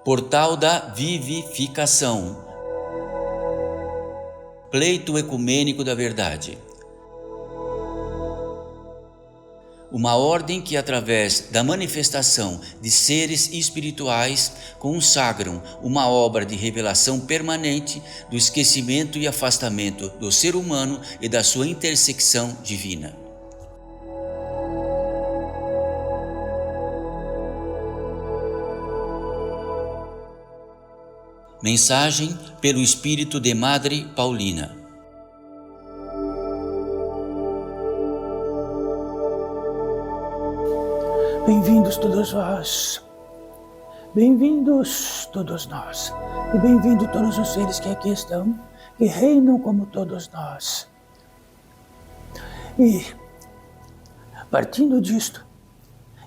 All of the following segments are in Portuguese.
Portal da Vivificação. Pleito ecumênico da verdade. Uma ordem que, através da manifestação de seres espirituais, consagram uma obra de revelação permanente do esquecimento e afastamento do ser humano e da sua intersecção divina. Mensagem pelo Espírito de Madre Paulina. Bem-vindos todos vós, bem-vindos todos nós, e bem-vindos todos os seres que aqui estão, que reinam como todos nós. E partindo disto,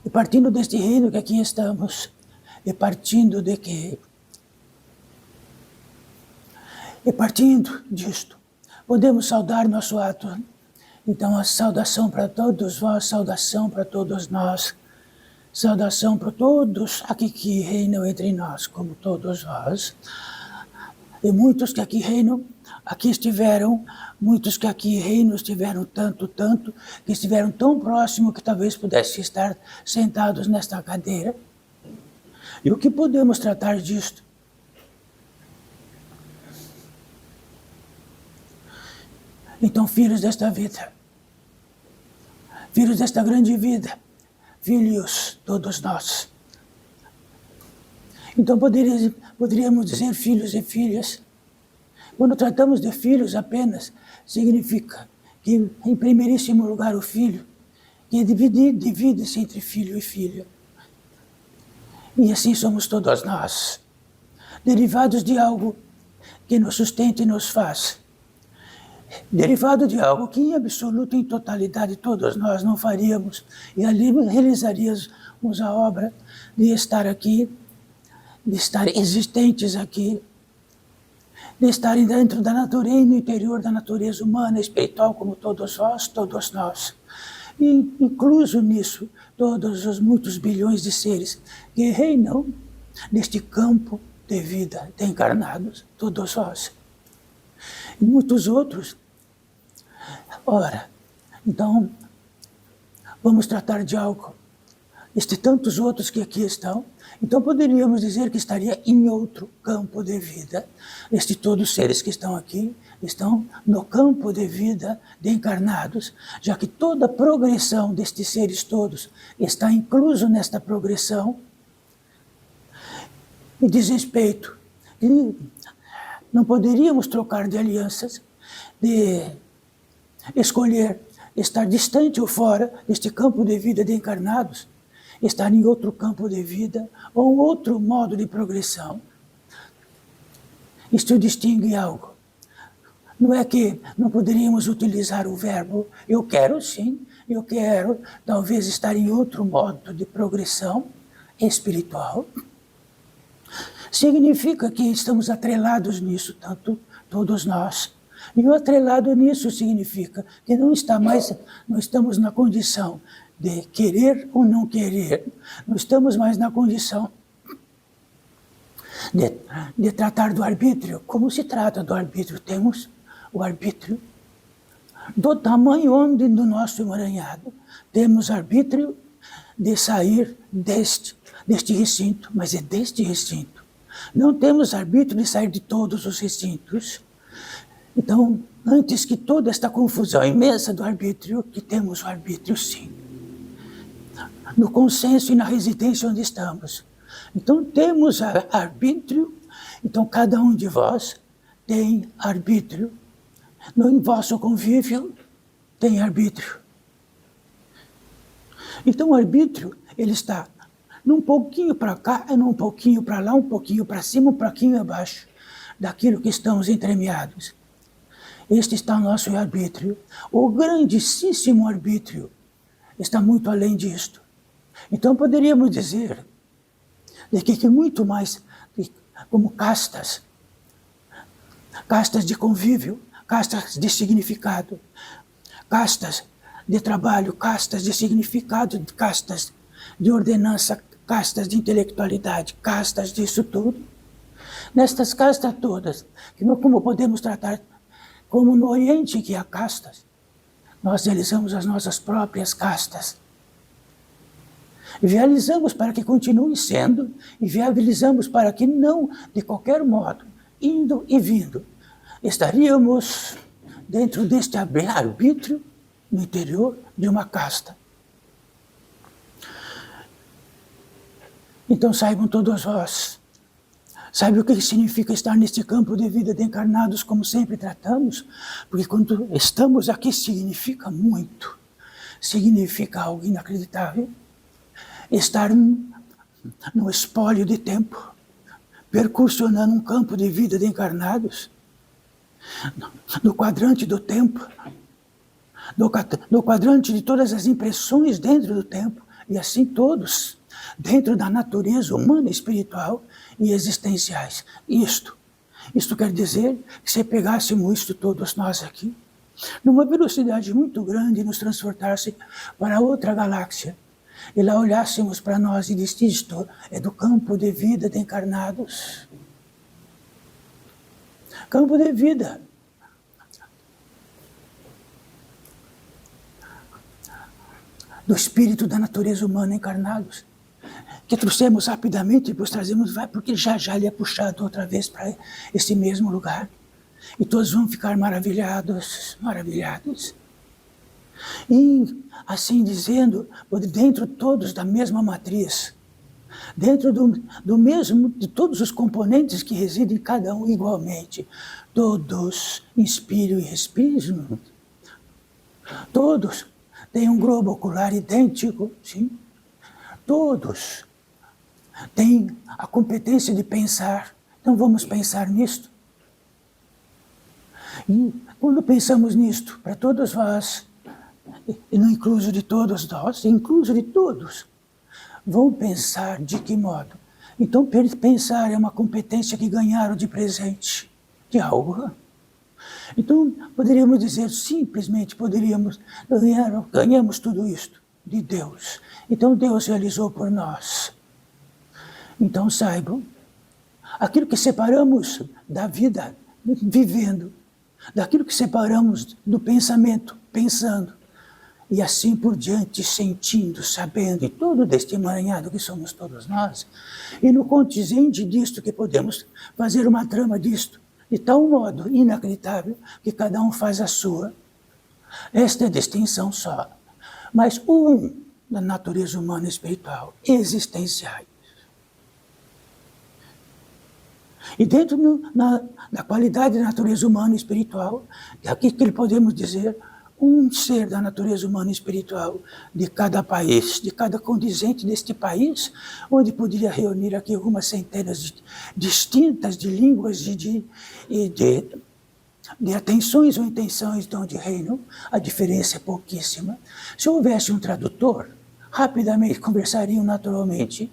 e partindo deste reino que aqui estamos, e partindo disto, podemos saudar nosso ato. Então a saudação para todos vós, saudação para todos nós, saudação para todos aqui que reinam entre nós, como todos vós. E muitos que aqui reinam, aqui estiveram, muitos que aqui reinam estiveram tanto, que estiveram tão próximo que talvez pudessem estar sentados nesta cadeira. E o que podemos tratar disto? Então, filhos desta vida, filhos desta grande vida, filhos todos nós. Então poderíamos dizer filhos e filhas. Quando tratamos de filhos apenas, significa que, em primeiríssimo lugar, o filho, que divide-se entre filho e filha. E assim somos todos nós, derivados de algo que nos sustenta e nos faz. Derivado de algo que em absoluto, em totalidade, todos nós não faríamos, e ali realizaríamos a obra de estar aqui, de estar existentes aqui, de estar dentro da natureza, no interior da natureza humana, espiritual, como todos vós, todos nós. E incluso nisso, todos os muitos bilhões de seres que reinam neste campo de vida, de encarnados, todos vós. E muitos outros. Ora, então, vamos tratar de algo. Tantos outros que aqui estão, então poderíamos dizer que estaria em outro campo de vida. Todos os seres que estão aqui estão no campo de vida de encarnados, já que toda a progressão destes seres todos está incluso nesta progressão. E diz respeito, não poderíamos trocar de alianças, de escolher estar distante ou fora deste campo de vida de encarnados, estar em outro campo de vida ou outro modo de progressão. Isto distingue algo. Não é que não poderíamos utilizar o verbo eu quero sim, eu quero talvez estar em outro modo de progressão espiritual. Significa que estamos atrelados nisso, tanto todos nós. E o atrelado nisso significa que não estamos na condição de querer ou não querer, não estamos mais na condição de tratar do arbítrio. Como se trata do arbítrio? Temos o arbítrio do tamanho onde do nosso emaranhado. Temos arbítrio de sair deste recinto, mas é deste recinto. Não temos arbítrio de sair de todos os recintos. Então, antes que toda esta confusão imensa do arbítrio, que temos o arbítrio sim, no consenso e na residência onde estamos. Então, temos arbítrio, então cada um de vós tem arbítrio. No vosso convívio tem arbítrio. Então, o arbítrio, ele está num pouquinho para cá, num pouquinho para lá, um pouquinho para cima, um pouquinho abaixo daquilo que estamos entremeados. Este está o nosso arbítrio. O grandíssimo arbítrio está muito além disto. Então poderíamos dizer de que muito mais como castas de convívio, castas de significado, castas de trabalho, castas de significado, castas de ordenança, castas de intelectualidade, castas disso tudo. Nestas castas todas, como podemos tratar, como no Oriente que há castas, nós realizamos as nossas próprias castas. E viabilizamos para que continue sendo, e viabilizamos para que não, de qualquer modo, indo e vindo, estaríamos dentro deste arbítrio no interior de uma casta. Então saibam todos vós, sabe o que significa estar neste campo de vida de encarnados, como sempre tratamos? Porque quando estamos aqui significa muito, significa algo inacreditável. Estar no espólio de tempo, percursionando um campo de vida de encarnados, no quadrante do tempo, no quadrante de todas as impressões dentro do tempo, e assim todos, dentro da natureza humana, espiritual e existenciais. Isto quer dizer que se pegássemos isto todos nós aqui, numa velocidade muito grande, nos transportasse para outra galáxia, e lá olhássemos para nós e disse, isto é do campo de vida de encarnados. Campo de vida. Do espírito da natureza humana encarnados. Que trouxemos rapidamente e depois trazemos, porque já ele é puxado outra vez para esse mesmo lugar. E todos vão ficar maravilhados, maravilhados. E, assim dizendo, dentro todos da mesma matriz, dentro do mesmo, de todos os componentes que residem em cada um igualmente, todos inspiram e respiram, todos têm um globo ocular idêntico, sim, todos têm a competência de pensar, então vamos pensar nisto. E quando pensamos nisto, para todos vós, e não incluso de todos nós, incluso de todos, vão pensar de que modo? Então, pensar é uma competência que ganharam de presente, de algo. Então, poderíamos dizer, simplesmente, ganhamos tudo isto de Deus. Então, Deus realizou por nós. Então, saibam, aquilo que separamos da vida, vivendo, daquilo que separamos do pensamento, pensando, e assim por diante, sentindo, sabendo, e todo deste emaranhado que somos todos nós, e no contingente disto que podemos fazer uma trama disto, de tal modo inacreditável, que cada um faz a sua. Esta é a distinção só, mas da natureza humana e espiritual, existenciais. E dentro da qualidade da natureza humana e espiritual, aqui que podemos dizer, um ser da natureza humana e espiritual de cada país, de cada condizente deste país, onde poderia reunir aqui algumas centenas distintas de línguas e de atenções ou intenções de onde reinam, a diferença é pouquíssima. Se houvesse um tradutor, rapidamente conversariam naturalmente,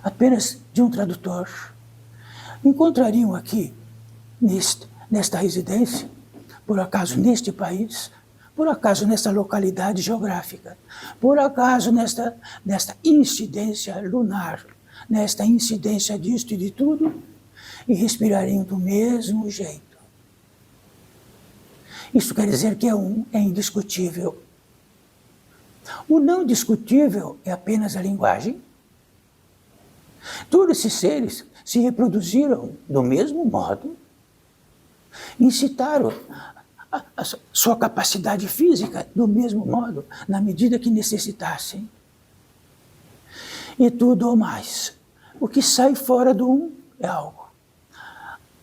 apenas de um tradutor. Encontrariam aqui, nesta residência, por acaso neste país, por acaso nesta localidade geográfica, por acaso nesta incidência lunar, nesta incidência disto e de tudo, e respirariam do mesmo jeito. Isso quer dizer que é indiscutível. O não discutível é apenas a linguagem. Todos esses seres se reproduziram do mesmo modo, incitaram a sua capacidade física do mesmo modo, na medida que necessitassem. E tudo ou mais. O que sai fora do é algo.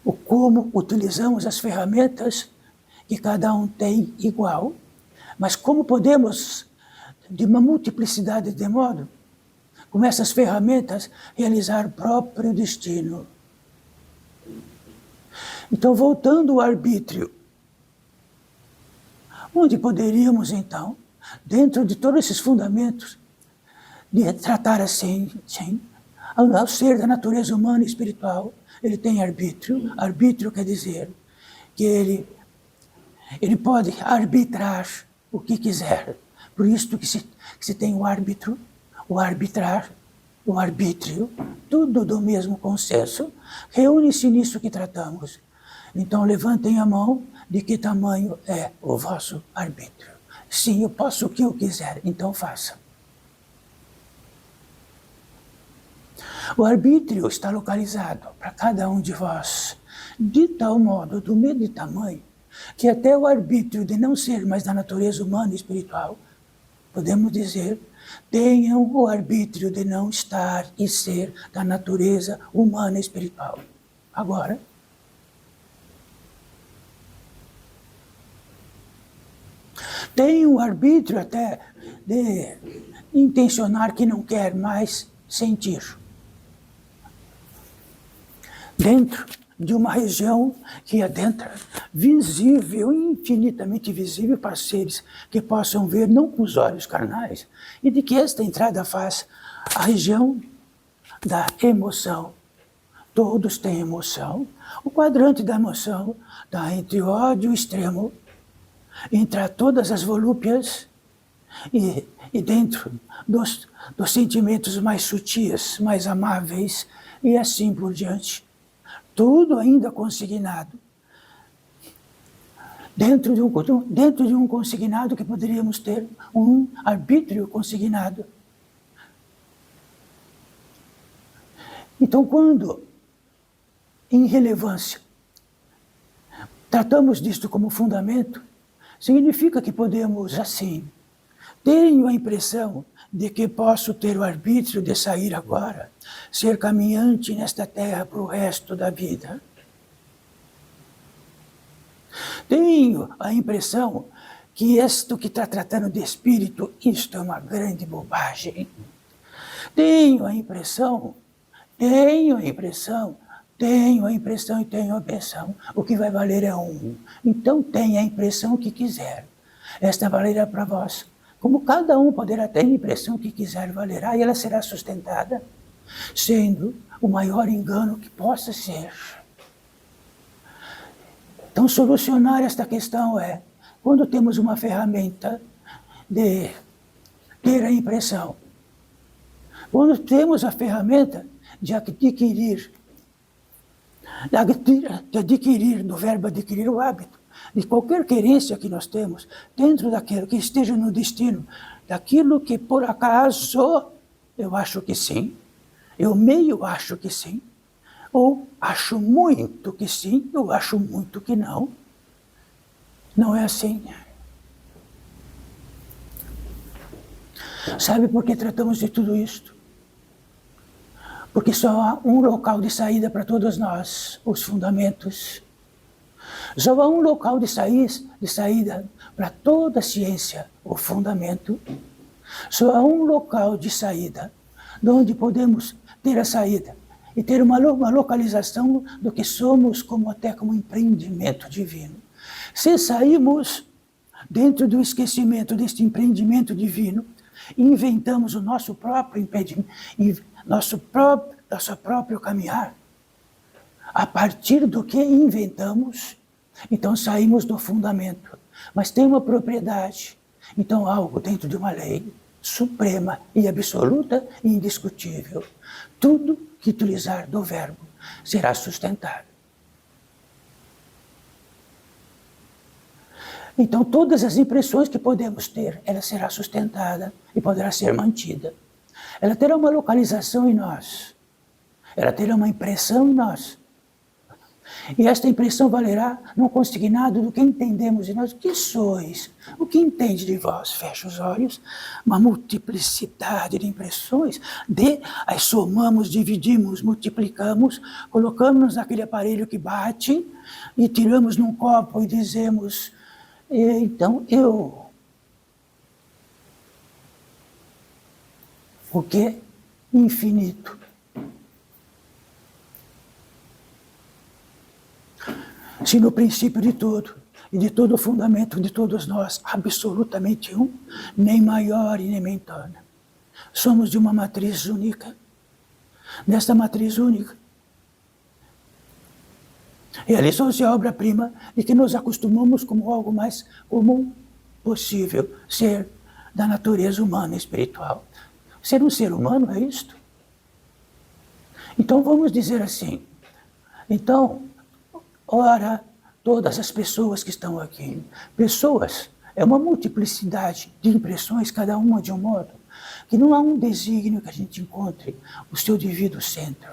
O como utilizamos as ferramentas que cada um tem igual, mas como podemos, de uma multiplicidade de modo, com essas ferramentas, realizar o próprio destino. Então, voltando ao arbítrio, onde poderíamos, então, dentro de todos esses fundamentos, de tratar assim, ao ser da natureza humana e espiritual, ele tem arbítrio. Arbítrio quer dizer que ele pode arbitrar o que quiser. Por isso que se tem o árbitro, o arbitrar. o arbítrio, tudo do mesmo consenso, reúne-se nisso que tratamos. Então levantem a mão de que tamanho é o vosso arbítrio. Sim, eu posso o que eu quiser, então faça. O arbítrio está localizado para cada um de vós, de tal modo, do mesmo tamanho, que até o arbítrio de não ser mais da natureza humana e espiritual, podemos dizer, tenham o arbítrio de não estar e ser da natureza humana e espiritual. Agora, tenham o arbítrio até de intencionar que não quer mais sentir. Dentro de uma região que adentra, visível, infinitamente visível para seres que possam ver não com os olhos carnais, e de que esta entrada faz a região da emoção. Todos têm emoção. O quadrante da emoção está entre o ódio extremo, entre todas as volúpias e dentro dos sentimentos mais sutis, mais amáveis, e assim por diante. Tudo ainda consignado. Dentro de um consignado que poderíamos ter um arbítrio consignado. Então, quando, em relevância, tratamos disto como fundamento, significa que podemos, assim, tenho a impressão de que posso ter o arbítrio de sair agora, ser caminhante nesta terra para o resto da vida. Tenho a impressão que isto que está tratando de espírito, isto é uma grande bobagem. Tenho a impressão e tenho a impressão. O que vai valer é um. Então tenha a impressão que quiser. Esta valerá para vós. Como cada um poderá ter a impressão que quiser, valerá e ela será sustentada, sendo o maior engano que possa ser. Então, solucionar esta questão é, quando temos uma ferramenta de ter a impressão, quando temos a ferramenta de adquirir, do verbo adquirir o hábito, de qualquer querência que nós temos, dentro daquilo que esteja no destino, daquilo que por acaso, eu acho que sim, eu meio acho que sim, ou acho muito que sim, eu acho muito que não. Não é assim. Sabe por que tratamos de tudo isto? Porque só há um local de saída para todos nós, os fundamentos. Só há um local de saída para toda a ciência, o fundamento. Só há um local de saída, de onde podemos ter a saída e ter uma localização do que somos até como empreendimento divino. Se saímos dentro do esquecimento deste empreendimento divino, inventamos o nosso próprio impedimento, nosso próprio caminhar, a partir do que inventamos, então saímos do fundamento. Mas tem uma propriedade, então algo dentro de uma lei suprema e absoluta e indiscutível. Tudo que utilizar do verbo será sustentado. Então todas as impressões que podemos ter, ela será sustentada e poderá ser mantida. Ela terá uma localização em nós. Ela terá uma impressão em nós. E esta impressão valerá no consignado do que entendemos de nós. O que sois? O que entende de vós? Fecha os olhos. Uma multiplicidade de impressões. Aí somamos, dividimos, multiplicamos, colocamos naquele aparelho que bate e tiramos num copo e dizemos, então eu. O que é infinito? Se no princípio de tudo, e de todo o fundamento de todos nós, absolutamente um, nem maior e nem menor. Somos de uma matriz única. Nesta matriz única, realizou-se a obra-prima de que nos acostumamos como algo mais comum possível, ser da natureza humana e espiritual. Ser um ser humano é isto. Então vamos dizer assim, então, ora, todas as pessoas que estão aqui, pessoas, é uma multiplicidade de impressões, cada uma de um modo, que não há um desígnio que a gente encontre o seu devido centro.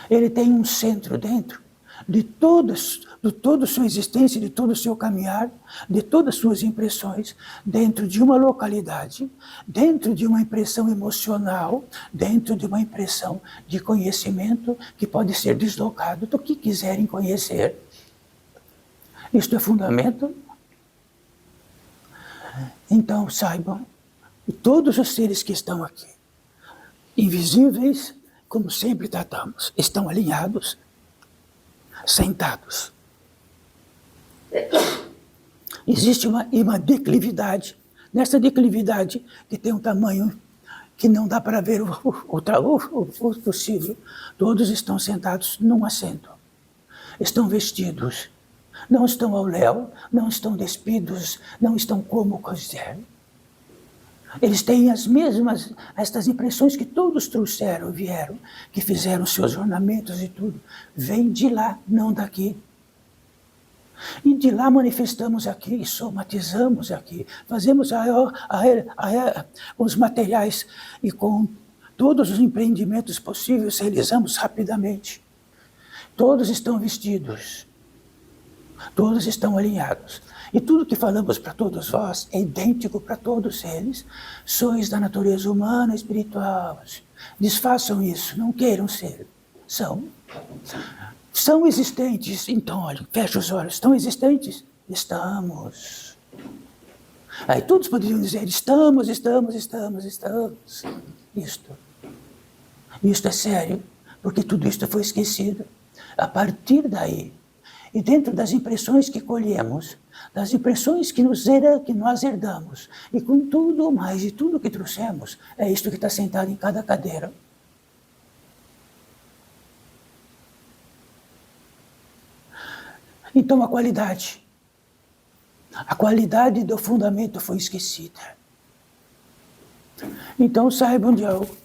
Ele tem um centro dentro de toda a sua existência, de todo o seu caminhar, de todas as suas impressões, dentro de uma localidade, dentro de uma impressão emocional, dentro de uma impressão de conhecimento que pode ser deslocado do que quiserem conhecer. Isto é fundamento. Então saibam que todos os seres que estão aqui, invisíveis, como sempre tratamos, estão alinhados, sentados. Existe uma declividade. Nessa declividade, que tem um tamanho que não dá para ver o possível, todos estão sentados num assento. Estão vestidos. Não estão ao léu, não estão despidos, não estão como quiser. Eles têm as mesmas, estas impressões que todos trouxeram, vieram, que fizeram seus ornamentos e tudo. Vem de lá, não daqui. E de lá manifestamos aqui, somatizamos aqui, fazemos os materiais e com todos os empreendimentos possíveis realizamos rapidamente. Todos estão vestidos, todos estão alinhados. E tudo que falamos para todos vós é idêntico para todos eles. Sois da natureza humana e espiritual. Desfaçam isso, não queiram ser. São existentes. Então, olha, fecha os olhos. Estão existentes? Estamos. Aí todos poderiam dizer, estamos. Isto é sério, porque tudo isto foi esquecido. A partir daí, e dentro das impressões que colhemos, das impressões que nós herdamos, e com tudo mais, e tudo que trouxemos, é isto que está sentado em cada cadeira. Então a qualidade do fundamento foi esquecida. Então saibam de algo.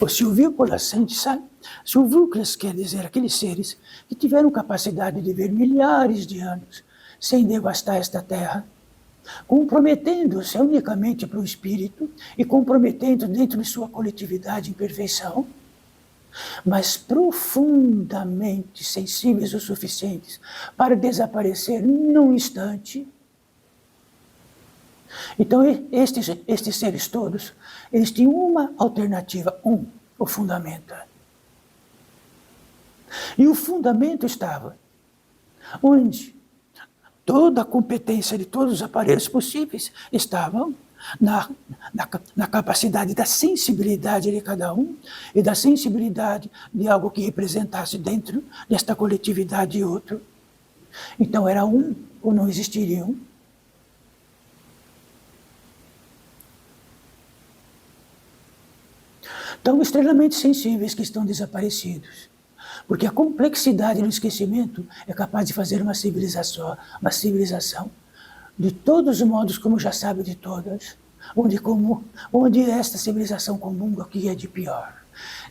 O silvícolas, sabe? Silvícolas quer dizer aqueles seres que tiveram capacidade de ver milhares de anos sem devastar esta terra, comprometendo-se unicamente para o espírito e comprometendo dentro de sua coletividade em perfeição, mas profundamente sensíveis o suficientes para desaparecer num instante. Então estes seres todos, eles tinham uma alternativa, o fundamento. E o fundamento estava onde toda a competência de todos os aparelhos possíveis estavam na capacidade da sensibilidade de cada um e da sensibilidade de algo que representasse dentro desta coletividade outro. Então era um ou não existiria um. Tão extremamente sensíveis que estão desaparecidos. Porque a complexidade do esquecimento é capaz de fazer uma civilização de todos os modos, como já sabe de todas, onde esta civilização comum aqui é de pior.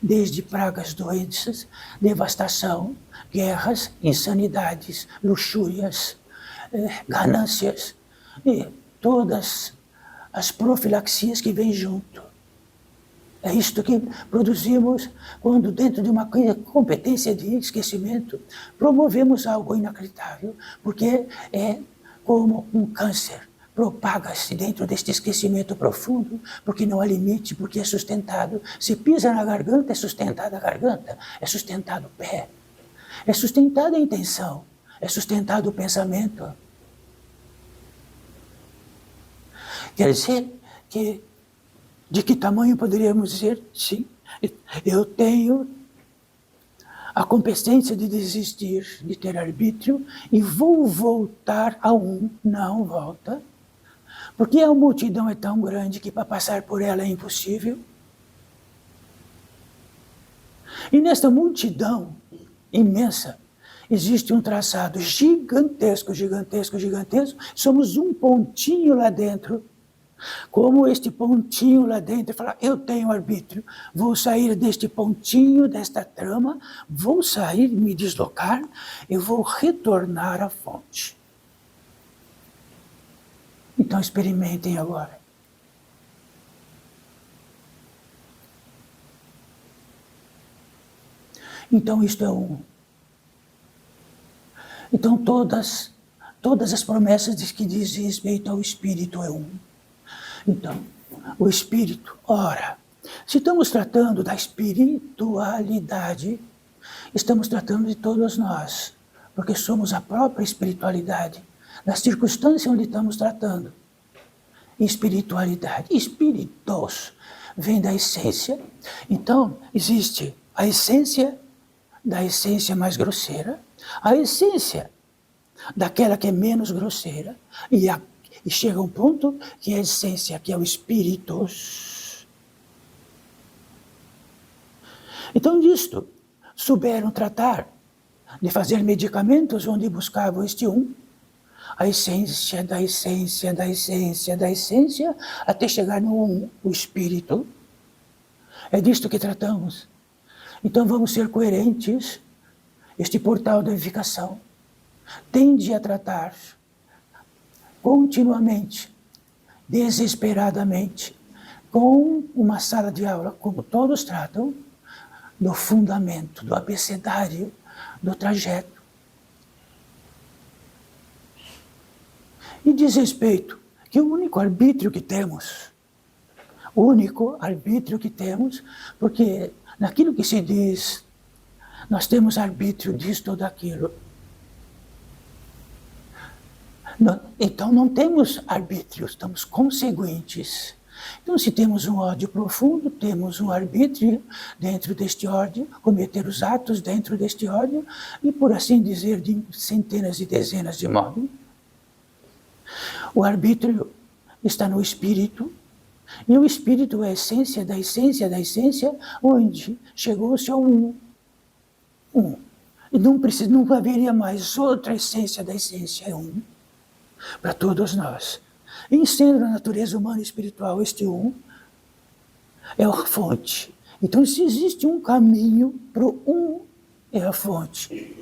Desde pragas, doenças, devastação, guerras, insanidades, luxúrias, ganâncias e todas as profilaxias que vêm junto. É isto que produzimos quando, dentro de uma competência de esquecimento, promovemos algo inacreditável, porque é como um câncer, propaga-se dentro deste esquecimento profundo, porque não há limite, porque é sustentado. Se pisa na garganta, é sustentada a garganta, é sustentado o pé, é sustentada a intenção, é sustentado o pensamento. Quer dizer que de que tamanho poderíamos dizer? Sim, eu tenho a competência de desistir, de ter arbítrio, e vou voltar a um. Não volta, porque a multidão é tão grande que para passar por ela é impossível. E nesta multidão imensa, existe um traçado gigantesco, somos um pontinho lá dentro. Como este pontinho lá dentro, falar, eu tenho arbítrio, vou sair deste pontinho, desta trama, vou sair, me deslocar, eu vou retornar à fonte. Então experimentem agora. Então isto é um. Então todas as promessas que dizem respeito ao Espírito é um. Então, o Espírito, ora, se estamos tratando da espiritualidade, estamos tratando de todos nós, porque somos a própria espiritualidade, na circunstância onde estamos tratando. Espiritualidade, espíritos, vem da essência. Então, existe a essência da essência mais grosseira, a essência daquela que é menos grosseira, e chega um ponto que é a essência, que é o espíritos. Então, disto, souberam tratar de fazer medicamentos onde buscavam este um, a essência da essência da essência da essência, até chegar no um, o espírito. É disto que tratamos. Então vamos ser coerentes. Este portal da edificação tende a tratar continuamente, desesperadamente, com uma sala de aula, como todos tratam, do fundamento, do abecedário, do trajeto. E diz respeito que o único arbítrio que temos, porque naquilo que se diz, nós temos arbítrio disto ou daquilo. Então não temos arbítrio, estamos conseguintes. Então se temos um ódio profundo, temos um arbítrio dentro deste ódio, cometer os atos dentro deste ódio, e por assim dizer, de centenas e dezenas de modos. O arbítrio está no espírito, e o espírito é a essência da essência da essência, onde chegou-se ao um. E não haveria mais outra essência da essência, é um. Para todos nós. E sendo a natureza humana e espiritual este um, é a fonte. Então, se existe um caminho para o um, é a fonte.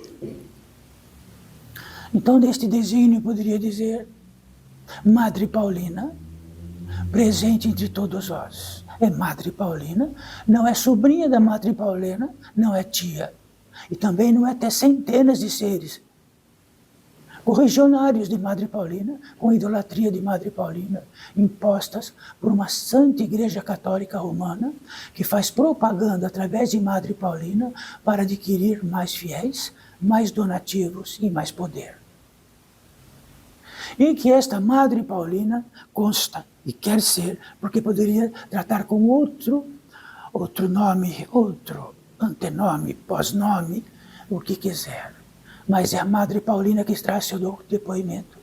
Então, deste desígnio, poderia dizer, Madre Paulina, presente entre todos nós. É Madre Paulina, não é sobrinha da Madre Paulina, não é tia. E também não é até centenas de seres correligionários de Madre Paulina, com idolatria de Madre Paulina, impostas por uma santa Igreja Católica Romana, que faz propaganda através de Madre Paulina para adquirir mais fiéis, mais donativos e mais poder. E que esta Madre Paulina consta e quer ser, porque poderia tratar com outro nome, outro antenome, pós-nome, o que quiser. Mas é a Madre Paulina que traz seu depoimento.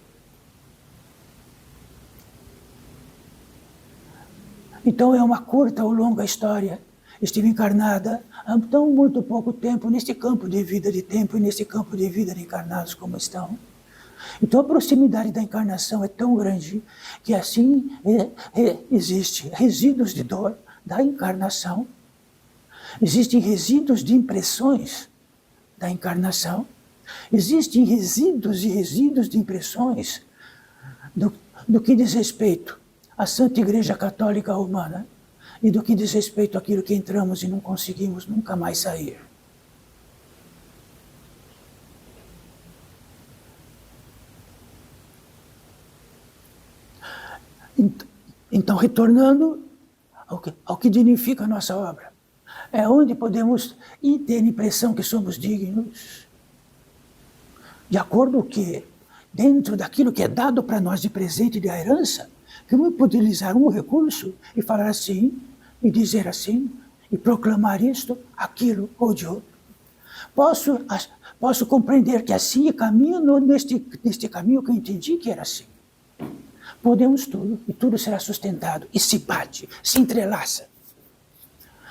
Então é uma curta ou longa história. Estive encarnada há tão muito pouco tempo neste campo de vida de tempo e neste campo de vida de encarnados como estão. Então a proximidade da encarnação é tão grande que assim existe resíduos de dor da encarnação, existem resíduos de impressões da encarnação, existem resíduos e resíduos de impressões do que diz respeito à Santa Igreja Católica Romana e do que diz respeito àquilo que entramos e não conseguimos nunca mais sair. Então, retornando ao que dignifica a nossa obra, é onde podemos ter a impressão que somos dignos, de acordo com que, dentro daquilo que é dado para nós de presente de herança, que eu vou utilizar um recurso e falar assim, e dizer assim, e proclamar isto, aquilo ou de outro. Posso compreender que assim é caminho neste caminho que eu entendi que era assim. Podemos tudo, e tudo será sustentado, e se bate, se entrelaça,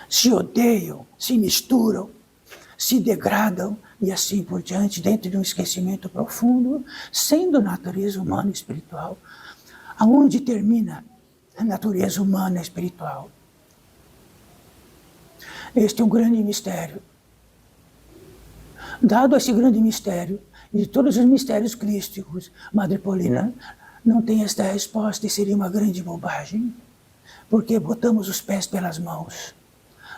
se odeiam, se misturam, se degradam, e assim por diante, dentro de um esquecimento profundo, sendo natureza humana e espiritual, aonde termina a natureza humana e espiritual. Este é um grande mistério. Dado esse grande mistério, e de todos os mistérios crísticos, Madre Paulina não tem esta resposta e seria uma grande bobagem, porque botamos os pés pelas mãos.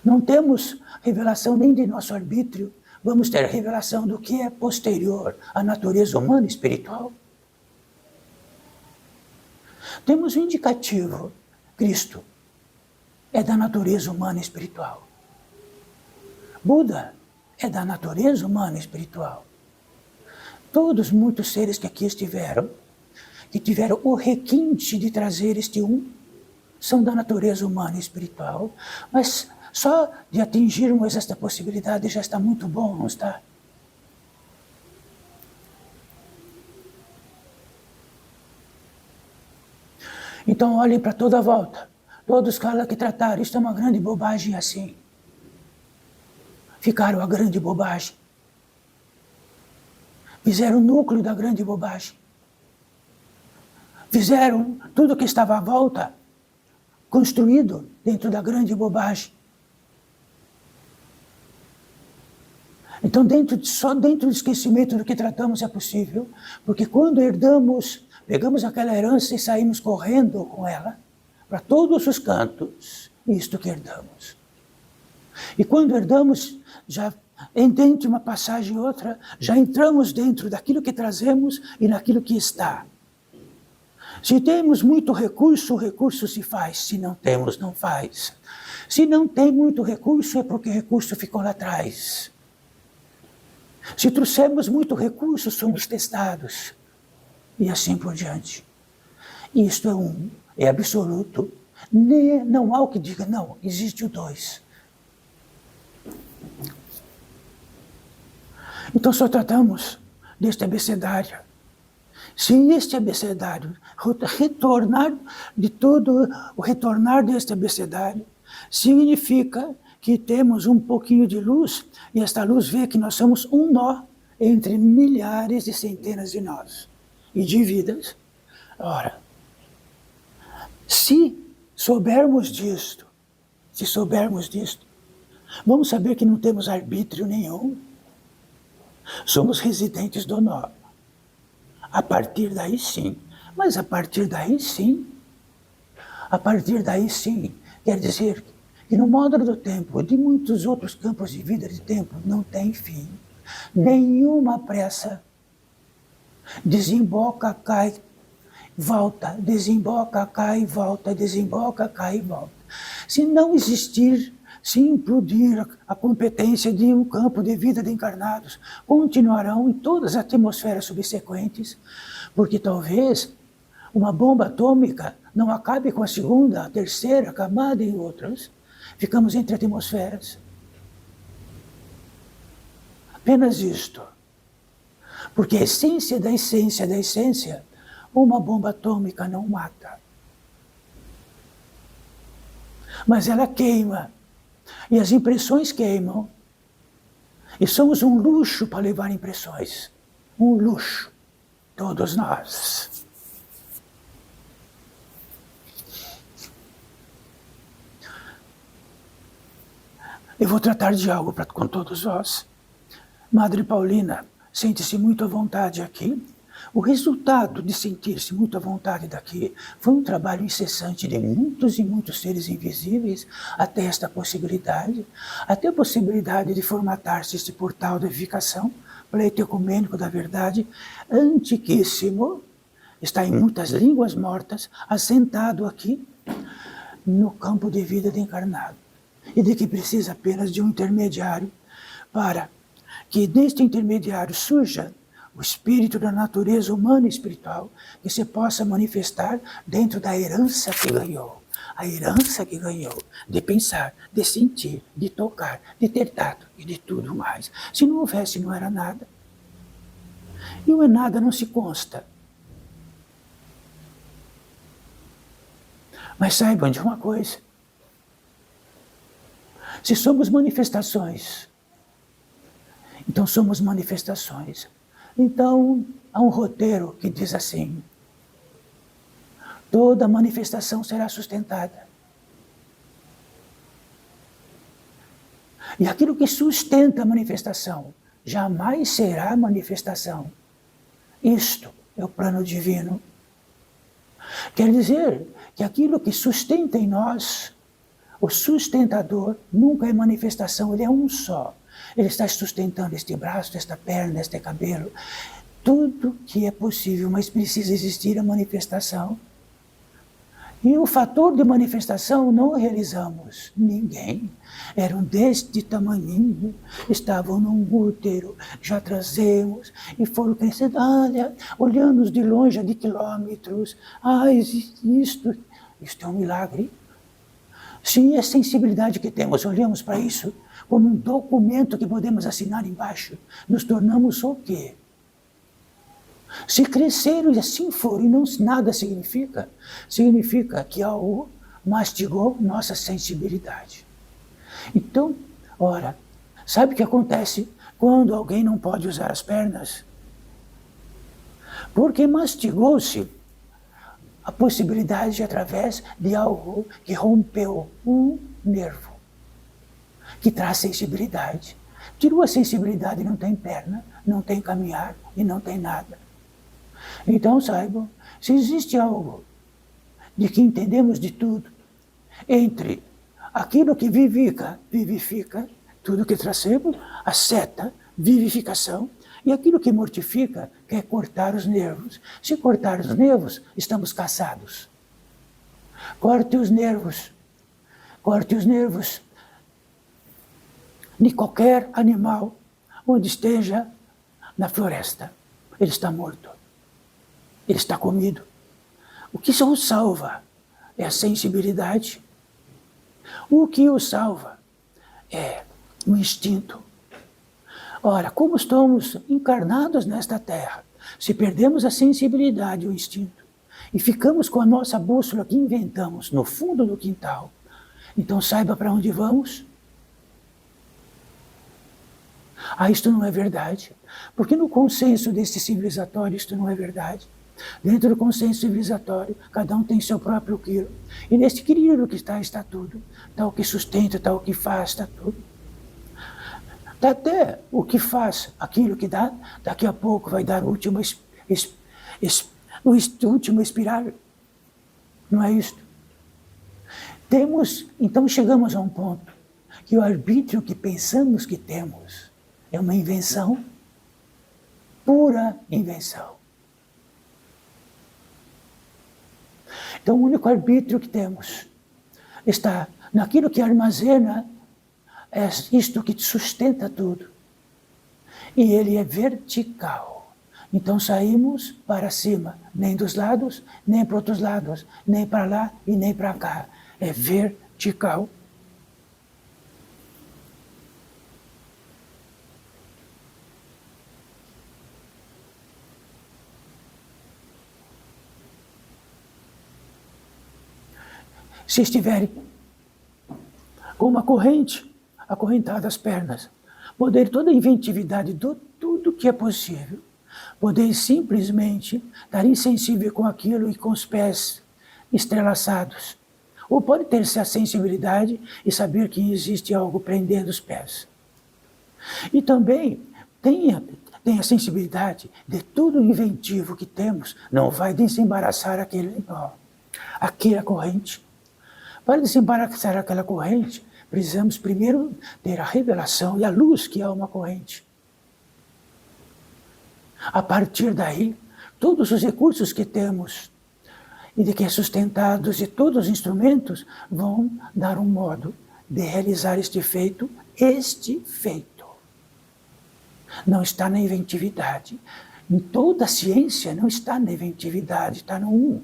Não temos revelação nem de nosso arbítrio, vamos ter revelação do que é posterior à natureza humana e espiritual. Temos um indicativo, Cristo é da natureza humana e espiritual. Buda é da natureza humana e espiritual. Todos muitos seres que aqui estiveram, que tiveram o requinte de trazer este são da natureza humana e espiritual, mas só de atingirmos esta possibilidade já está muito bom, não está? Então olhem para toda a volta. Todos caras que trataram, isto é uma grande bobagem assim. Ficaram a grande bobagem. Fizeram o núcleo da grande bobagem. Fizeram tudo que estava à volta, construído dentro da grande bobagem. Então, só dentro do esquecimento do que tratamos é possível, porque quando herdamos, pegamos aquela herança e saímos correndo com ela, para todos os cantos, isto que herdamos. E quando herdamos, já entre uma passagem e outra, já entramos dentro daquilo que trazemos e naquilo que está. Se temos muito recurso, o recurso se faz. Se não temos, não faz. Se não tem muito recurso, é porque o recurso ficou lá atrás. Se trouxermos muito recurso, somos testados. E assim por diante. Isto é absoluto. Não há o que diga, não, existe o dois. Então só tratamos deste abecedário. Se este abecedário retornar de todo, o retornar deste abecedário, significa que temos um pouquinho de luz, e esta luz vê que nós somos um nó entre milhares e centenas de nós, e de vidas. Ora, se soubermos disto, vamos saber que não temos arbítrio nenhum. Somos residentes do nó. A partir daí sim. Mas a partir daí sim, quer dizer que no módulo do tempo, de muitos outros campos de vida de tempo, não tem fim. Nenhuma pressa. Desemboca, cai, volta. Desemboca, cai, volta. Desemboca, cai, volta. Se não existir, se implodir a competência de um campo de vida de encarnados, continuarão em todas as atmosferas subsequentes, porque talvez uma bomba atômica não acabe com a segunda, a terceira camada e outras. Ficamos entre atmosferas. Apenas isto. Porque a essência da essência, uma bomba atômica não mata. Mas ela queima. E as impressões queimam. E somos um luxo para levar impressões. Um luxo. Todos nós. Eu vou tratar de algo com todos vós. Madre Paulina sente-se muito à vontade aqui. O resultado de sentir-se muito à vontade daqui foi um trabalho incessante de muitos e muitos seres invisíveis até esta possibilidade, até a possibilidade de formatar-se este portal de edificação, pleito ecumênico da verdade, antiquíssimo, está em muitas línguas mortas, assentado aqui no campo de vida de encarnado, e de que precisa apenas de um intermediário para que deste intermediário surja o espírito da natureza humana e espiritual, que se possa manifestar dentro da herança que ganhou. A herança que ganhou de pensar, de sentir, de tocar, de ter tato e de tudo mais. Se não houvesse, não era nada. E o é nada não se consta. Mas saibam de uma coisa. Se somos manifestações, então somos manifestações. Então, há um roteiro que diz assim: toda manifestação será sustentada. E aquilo que sustenta a manifestação jamais será manifestação. Isto é o plano divino. Quer dizer que aquilo que sustenta em nós, o sustentador, nunca é manifestação, ele é um só. Ele está sustentando este braço, esta perna, este cabelo. Tudo que é possível, mas precisa existir a manifestação. E o fator de manifestação não realizamos. Ninguém. Eram deste tamanhinho, estavam num útero, já trazemos, e foram crescendo, olhando de longe, de quilômetros. Isto é um milagre. Sim, a sensibilidade que temos, olhamos para isso como um documento que podemos assinar embaixo. Nos tornamos o quê? Se cresceram e assim foram, e não nada significa que algo mastigou nossa sensibilidade. Então, ora, sabe o que acontece quando alguém não pode usar as pernas? Porque mastigou-se a possibilidade através de algo que rompeu um nervo, que traz sensibilidade. Tirou a sensibilidade, não tem perna, não tem caminhar e não tem nada. Então saibam, se existe algo de que entendemos de tudo, entre aquilo que vivifica, tudo que trazemos, a seta, vivificação, e aquilo que mortifica, que é cortar os nervos. Se cortar os nervos, estamos caçados. Corte os nervos de qualquer animal onde esteja na floresta. Ele está morto. Ele está comido. O que o salva é a sensibilidade. O que o salva é o instinto. Ora, como estamos encarnados nesta terra, se perdemos a sensibilidade e o instinto, e ficamos com a nossa bússola que inventamos no fundo do quintal, então saiba para onde vamos. Isto não é verdade, porque no consenso desse civilizatório isto não é verdade. Dentro do consenso civilizatório, cada um tem seu próprio quilo. E neste quilo que está tudo. Está o que sustenta, está o que faz, está tudo. Está até o que faz, aquilo que dá, daqui a pouco vai dar o último expirar. Não é isto? Então chegamos a um ponto que o arbítrio que pensamos que temos é uma invenção, pura invenção. Então, o único arbítrio que temos está naquilo que armazena, é isto que sustenta tudo. E ele é vertical. Então, saímos para cima, nem dos lados, nem para outros lados, nem para lá e nem para cá. É vertical. Se estiverem com uma corrente acorrentada às pernas, poder toda a inventividade de tudo que é possível, poder simplesmente estar insensível com aquilo e com os pés estrelaçados. Ou pode ter essa sensibilidade e saber que existe algo prendendo os pés. E também tenha a sensibilidade de tudo inventivo que temos, não vai desembaraçar aquela corrente. Para desembaraçar aquela corrente, precisamos primeiro ter a revelação e a luz que é uma corrente. A partir daí, todos os recursos que temos e de que é sustentados e todos os instrumentos vão dar um modo de realizar este feito. Este feito não está na inventividade. Em toda a ciência não está na inventividade, está no um.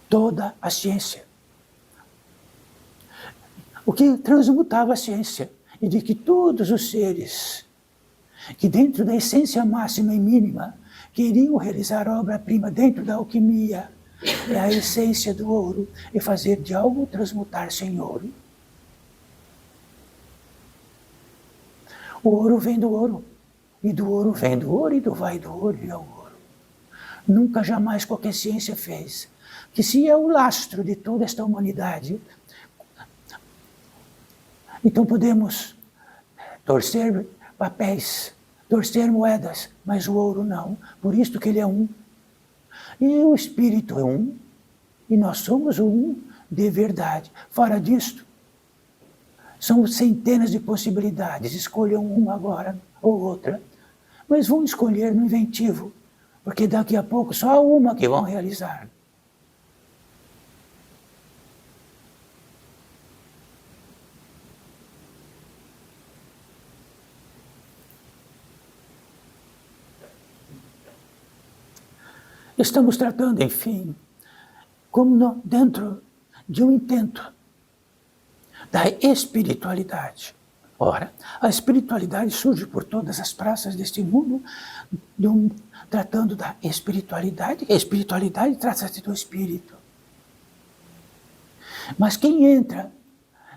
Toda a ciência. O que transmutava a ciência e de que todos os seres que dentro da essência máxima e mínima queriam realizar obra-prima dentro da alquimia, é a essência do ouro, e fazer de algo transmutar-se em ouro. O ouro vem do ouro. E do ouro vem do ouro, e do vai do ouro e ao ouro. Nunca, jamais qualquer ciência fez. Que se é o lastro de toda esta humanidade, então podemos torcer papéis, torcer moedas, mas o ouro não. Por isso que ele é um. E o Espírito é um. E nós somos um de verdade. Fora disto, são centenas de possibilidades. Escolham uma agora ou outra. Mas vão escolher no inventivo, porque daqui a pouco só há uma que vão realizar. Estamos tratando, enfim, como dentro de um intento da espiritualidade. Ora, a espiritualidade surge por todas as praças deste mundo, tratando da espiritualidade. A espiritualidade trata-se do espírito. Mas quem entra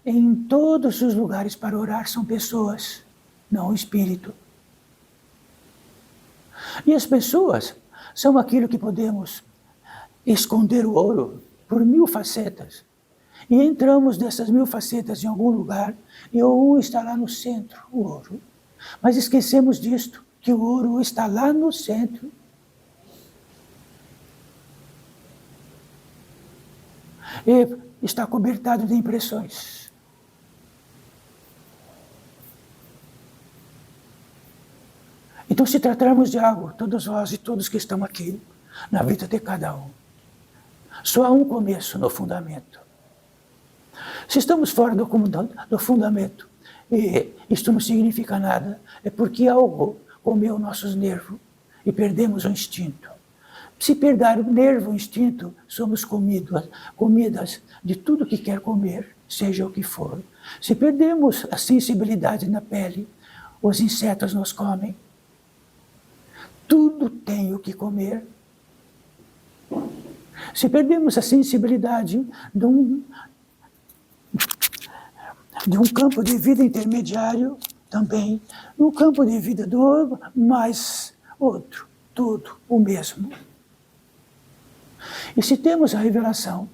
em todos os lugares para orar são pessoas, não o espírito. E as pessoas são aquilo que podemos esconder o ouro por 1000 facetas. E entramos nessas 1000 facetas em algum lugar e o ouro está lá no centro, o ouro. Mas esquecemos disto, que o ouro está lá no centro. E está cobertado de impressões. Então, se tratarmos de algo, todos nós e todos que estão aqui, na vida de cada um, só há um começo no fundamento. Se estamos fora do fundamento, e isto não significa nada, é porque algo comeu nossos nervos e perdemos o instinto. Se perder o nervo, o instinto, somos comidas de tudo que quer comer, seja o que for. Se perdemos a sensibilidade na pele, os insetos nos comem. Tudo tem o que comer. Se perdemos a sensibilidade de um campo de vida intermediário, também, no campo de vida do mais outro, tudo o mesmo. E se temos a revelação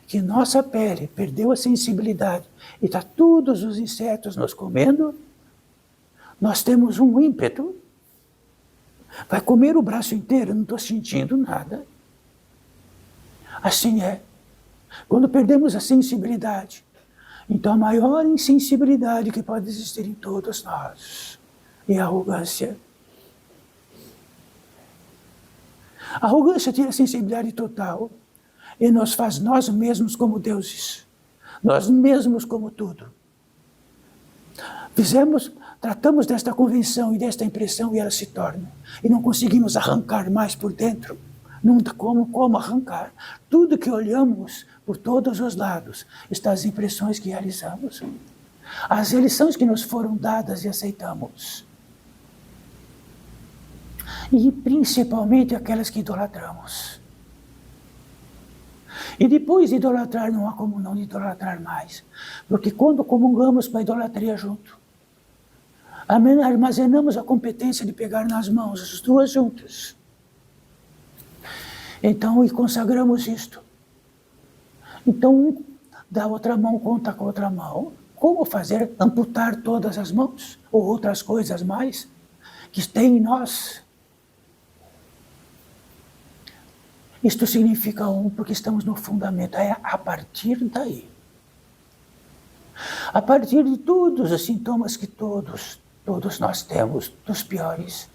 que nossa pele perdeu a sensibilidade e está todos os insetos nos comendo, nós temos um ímpeto. Vai comer o braço inteiro, não estou sentindo nada. Assim é. Quando perdemos a sensibilidade, então a maior insensibilidade que pode existir em todos nós é a arrogância. A arrogância tira a sensibilidade total e nos faz nós mesmos como deuses, nós mesmos como tudo. Tratamos desta convenção e desta impressão e ela se torna. E não conseguimos arrancar mais por dentro. Não dá como arrancar. Tudo que olhamos por todos os lados está as impressões que realizamos. As lições que nos foram dadas e aceitamos. E principalmente aquelas que idolatramos. E depois de idolatrar, não há como não idolatrar mais. Porque quando comungamos com a idolatria junto, armazenamos a competência de pegar nas mãos as duas juntas. Então, e consagramos isto. Então, da outra mão conta com a outra mão. Como fazer? Amputar todas as mãos? Ou outras coisas mais que tem em nós? Isto significa porque estamos no fundamento. É a partir daí. A partir de todos os sintomas que todos nós temos, dos piores,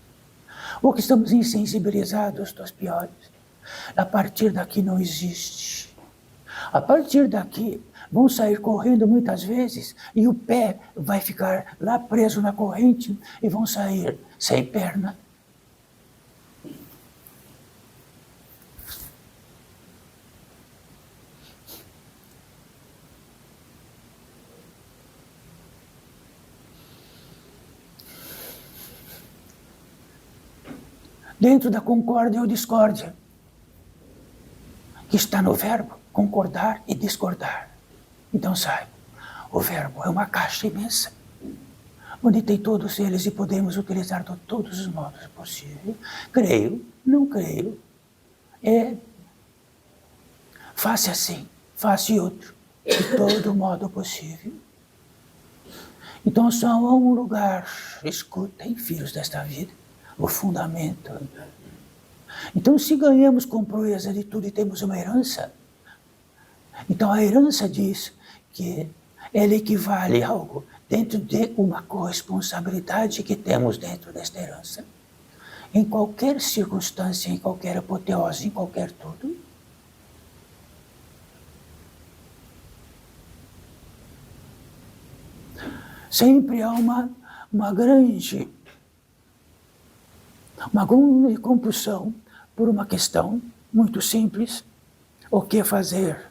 ou que estamos insensibilizados dos piores, a partir daqui não existe. A partir daqui vão sair correndo muitas vezes e o pé vai ficar lá preso na corrente e vão sair sem perna. Dentro da concórdia ou discórdia, que está no verbo concordar e discordar. Então sai, o verbo é uma caixa imensa. onde tem todos eles e podemos utilizar de todos os modos possíveis. Creio, não creio. Faça assim, faça outro, de todo modo possível. Então só há um lugar, escutem, filhos desta vida, o fundamento. Então se ganhamos com proeza de tudo e temos uma herança, então a herança diz que ela equivale a algo dentro de uma corresponsabilidade que temos dentro desta herança. Em qualquer circunstância, em qualquer apoteose, em qualquer tudo. Sempre há uma grande compulsão por uma questão muito simples: o que fazer?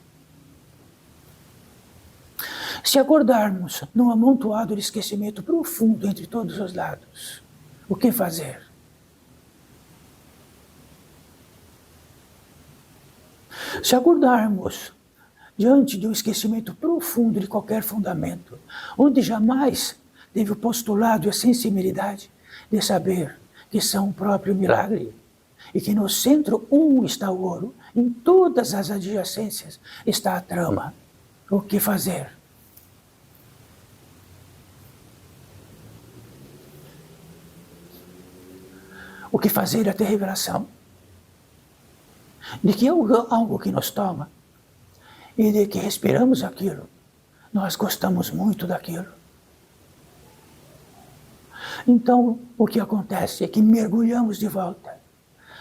Se acordarmos num amontoado de esquecimento profundo entre todos os lados, o que fazer? Se acordarmos diante de um esquecimento profundo de qualquer fundamento, onde jamais teve o postulado e a sensibilidade de saber que são o próprio milagre, e que no centro está o ouro, em todas as adjacências está a trama. O que fazer? O que fazer é ter revelação de que é algo que nos toma e de que respiramos aquilo. Nós gostamos muito daquilo. Então, o que acontece é que mergulhamos de volta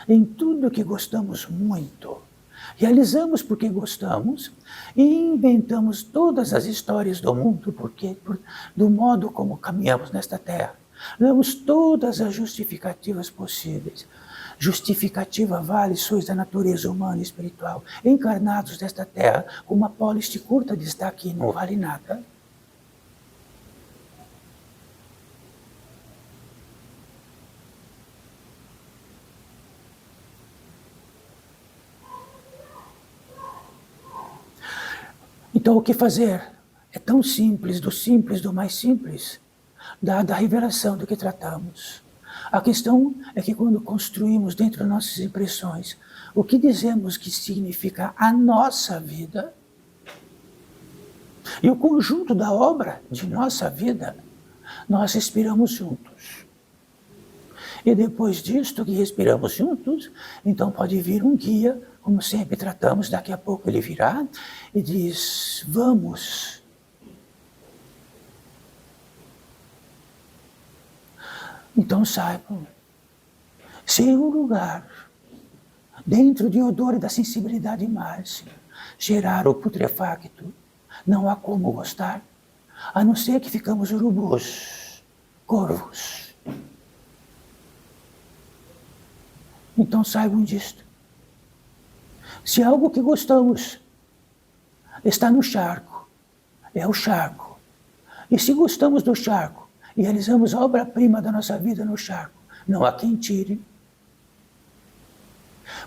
em tudo que gostamos muito. Realizamos porque gostamos e inventamos todas as histórias do mundo do modo como caminhamos nesta terra. Damos todas as justificativas possíveis. Justificativa vale, sois da natureza humana e espiritual, encarnados nesta terra, com uma pólice curta de estar aqui, não vale nada. Então o que fazer? É tão simples do mais simples, dada a revelação do que tratamos. A questão é que quando construímos dentro das nossas impressões o que dizemos que significa a nossa vida e o conjunto da obra de nossa vida, nós respiramos juntos. E depois disto que respiramos juntos, então pode vir um guia, como sempre tratamos, daqui a pouco ele virá e diz: vamos. Então saibam, se em um lugar, dentro de odor e da sensibilidade máxima, gerar o putrefacto, não há como gostar, a não ser que ficamos urubus, corvos. Então saibam disto. Se algo que gostamos está no charco, é o charco. E se gostamos do charco, e realizamos a obra-prima da nossa vida no charco, não há quem tire.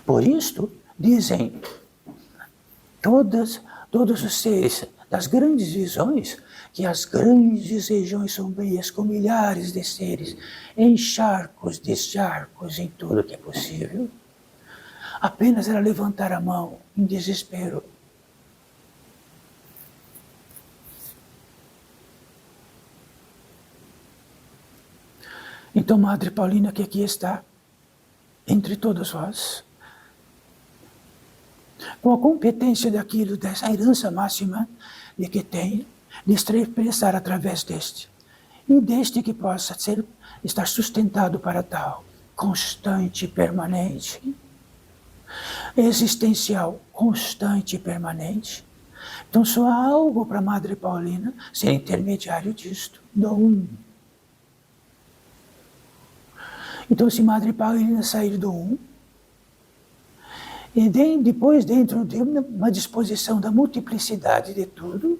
Por isto, dizem todos os seres das grandes visões, que as grandes regiões sombrias, com milhares de seres, em charcos, descharcos, em tudo que é possível, apenas era levantar a mão em desespero. Então, Madre Paulina, que aqui está, entre todos vós, com a competência daquilo, dessa herança máxima de que tem, de expressar através deste, e deste que possa estar sustentado para tal, constante e permanente, existencial, constante e permanente. Então só há algo para a Madre Paulina ser intermediário disto, do um. Então, se Madre Paulina sair do um, e depois dentro de uma disposição da multiplicidade de tudo,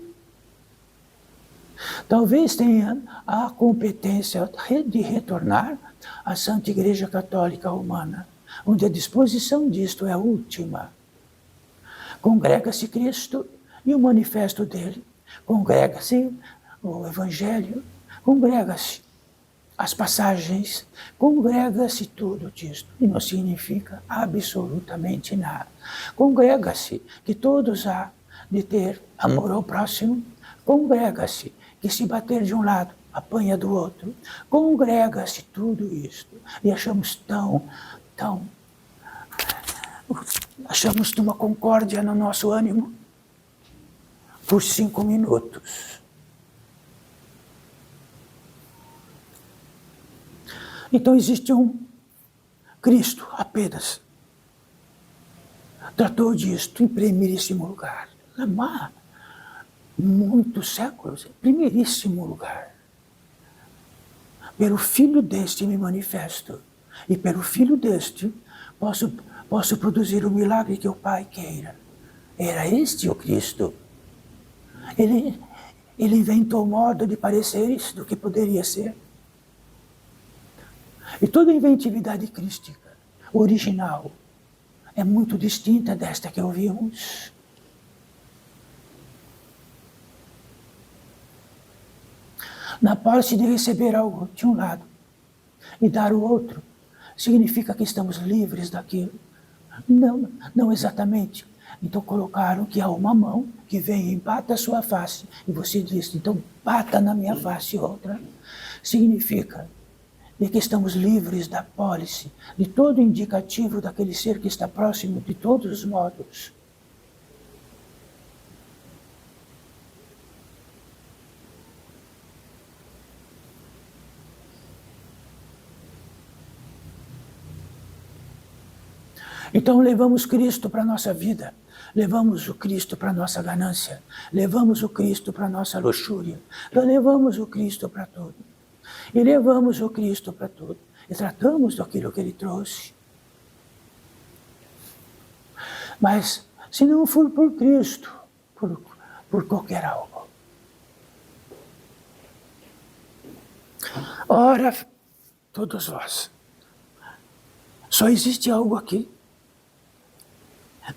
talvez tenha a competência de retornar à Santa Igreja Católica Romana, onde a disposição disto é a última. Congrega-se Cristo e o manifesto dele, congrega-se o Evangelho, congrega-se as passagens, congrega-se tudo disto, e não significa absolutamente nada. Congrega-se que todos há de ter amor ao próximo, congrega-se que se bater de um lado, apanha do outro, congrega-se tudo isto, e achamos achamos uma concórdia no nosso ânimo por 5 minutos. Então existe um Cristo apenas tratou disto em primeiríssimo lugar. Há muitos séculos, em primeiríssimo lugar. Pelo Filho deste me manifesto, e pelo Filho deste posso produzir o milagre que o Pai queira. Era este o Cristo. Ele inventou o modo de parecer isso do que poderia ser. E toda a inventividade crística, original, é muito distinta desta que ouvimos. Na posse de receber algo de um lado e dar o outro, significa que estamos livres daquilo. Não exatamente. Então colocaram que há uma mão que vem e bata a sua face. E você diz, então bata na minha face outra. Significa que estamos livres da pólice, de todo indicativo daquele ser que está próximo de todos os modos. Então levamos Cristo para a nossa vida, levamos o Cristo para a nossa ganância, levamos o Cristo para a nossa luxúria, levamos o Cristo para tudo. E levamos o Cristo para tudo. E tratamos daquilo que Ele trouxe. Mas, se não for por Cristo, por qualquer algo. Ora, todos vós, só existe algo aqui.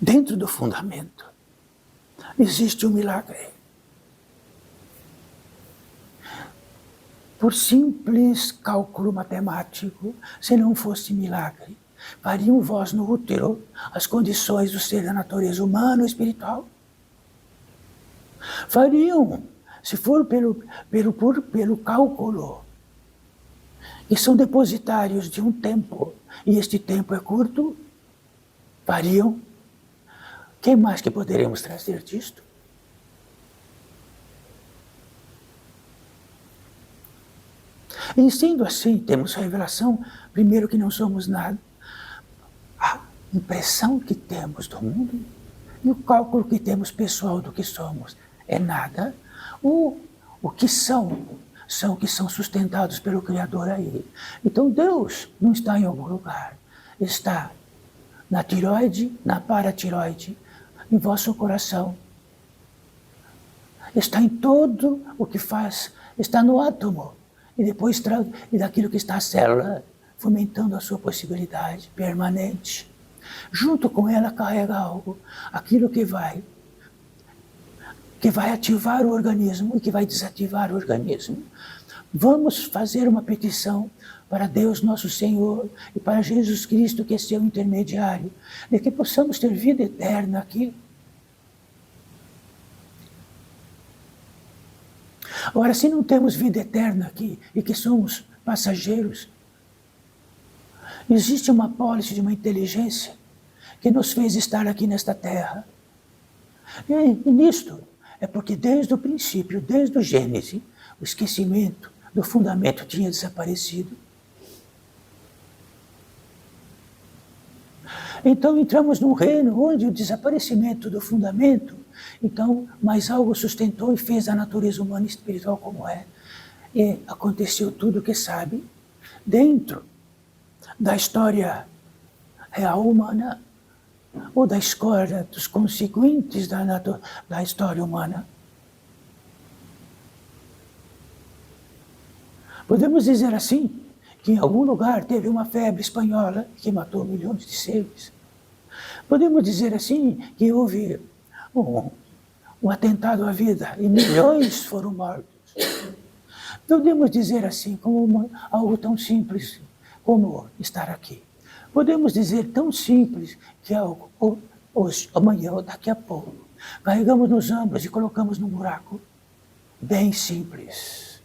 Dentro do fundamento, existe um milagre. Por simples cálculo matemático, se não fosse milagre, fariam vós no útero as condições do ser da natureza humana ou espiritual? Fariam, se for pelo cálculo, e são depositários de um tempo, e este tempo é curto, fariam. Quem mais que poderemos trazer disto? E sendo assim, temos a revelação, primeiro que não somos nada, a impressão que temos do mundo e o cálculo que temos pessoal do que somos é nada. O que são que são sustentados pelo Criador aí. Então Deus não está em algum lugar, está na tiroide, na paratiroide, em vosso coração. Está em todo o que faz, está no átomo. E depois e daquilo que está a célula, fomentando a sua possibilidade permanente. Junto com ela carrega algo, aquilo que vai ativar o organismo e que vai desativar o organismo. Vamos fazer uma petição para Deus nosso Senhor e para Jesus Cristo, que é seu intermediário, de que possamos ter vida eterna aqui. Ora, se não temos vida eterna aqui e que somos passageiros, existe uma pólice de uma inteligência que nos fez estar aqui nesta terra. E nisto é porque desde o princípio, desde o Gênesis, o esquecimento do fundamento tinha desaparecido. Então entramos num reino onde o desaparecimento do fundamento, então mais algo sustentou e fez a natureza humana e espiritual como é. E aconteceu tudo o que sabe dentro da história real humana ou da escolha dos consequentes da história humana. Podemos dizer assim, que em algum lugar teve uma febre espanhola que matou milhões de seres. Podemos dizer assim, que houve um atentado à vida e milhões foram mortos. Podemos dizer assim, como algo tão simples como estar aqui. Podemos dizer tão simples que algo, hoje, amanhã ou daqui a pouco, carregamos nos ombros e colocamos no buraco. Bem simples.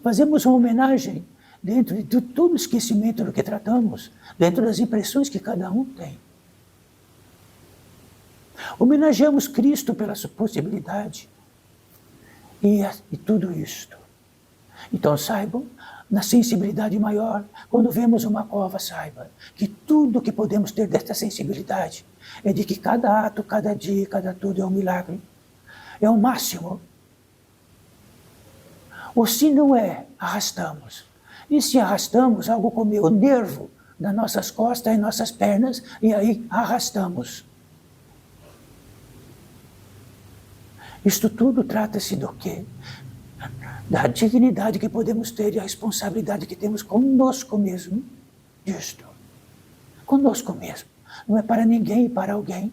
Fazemos uma homenagem dentro de todo o esquecimento do que tratamos, dentro das impressões que cada um tem. Homenageamos Cristo pela sua possibilidade e tudo isto. Então saibam, na sensibilidade maior, quando vemos uma cova, saiba que tudo que podemos ter desta sensibilidade é de que cada ato, cada dia, cada tudo é um milagre. É o máximo. Ou se não é, arrastamos. E se arrastamos, algo comeu o nervo das nossas costas e nossas pernas, e aí arrastamos. Isto tudo trata-se do quê? Da dignidade que podemos ter e a responsabilidade que temos conosco mesmo, disto. Conosco mesmo. Não é para ninguém e para alguém.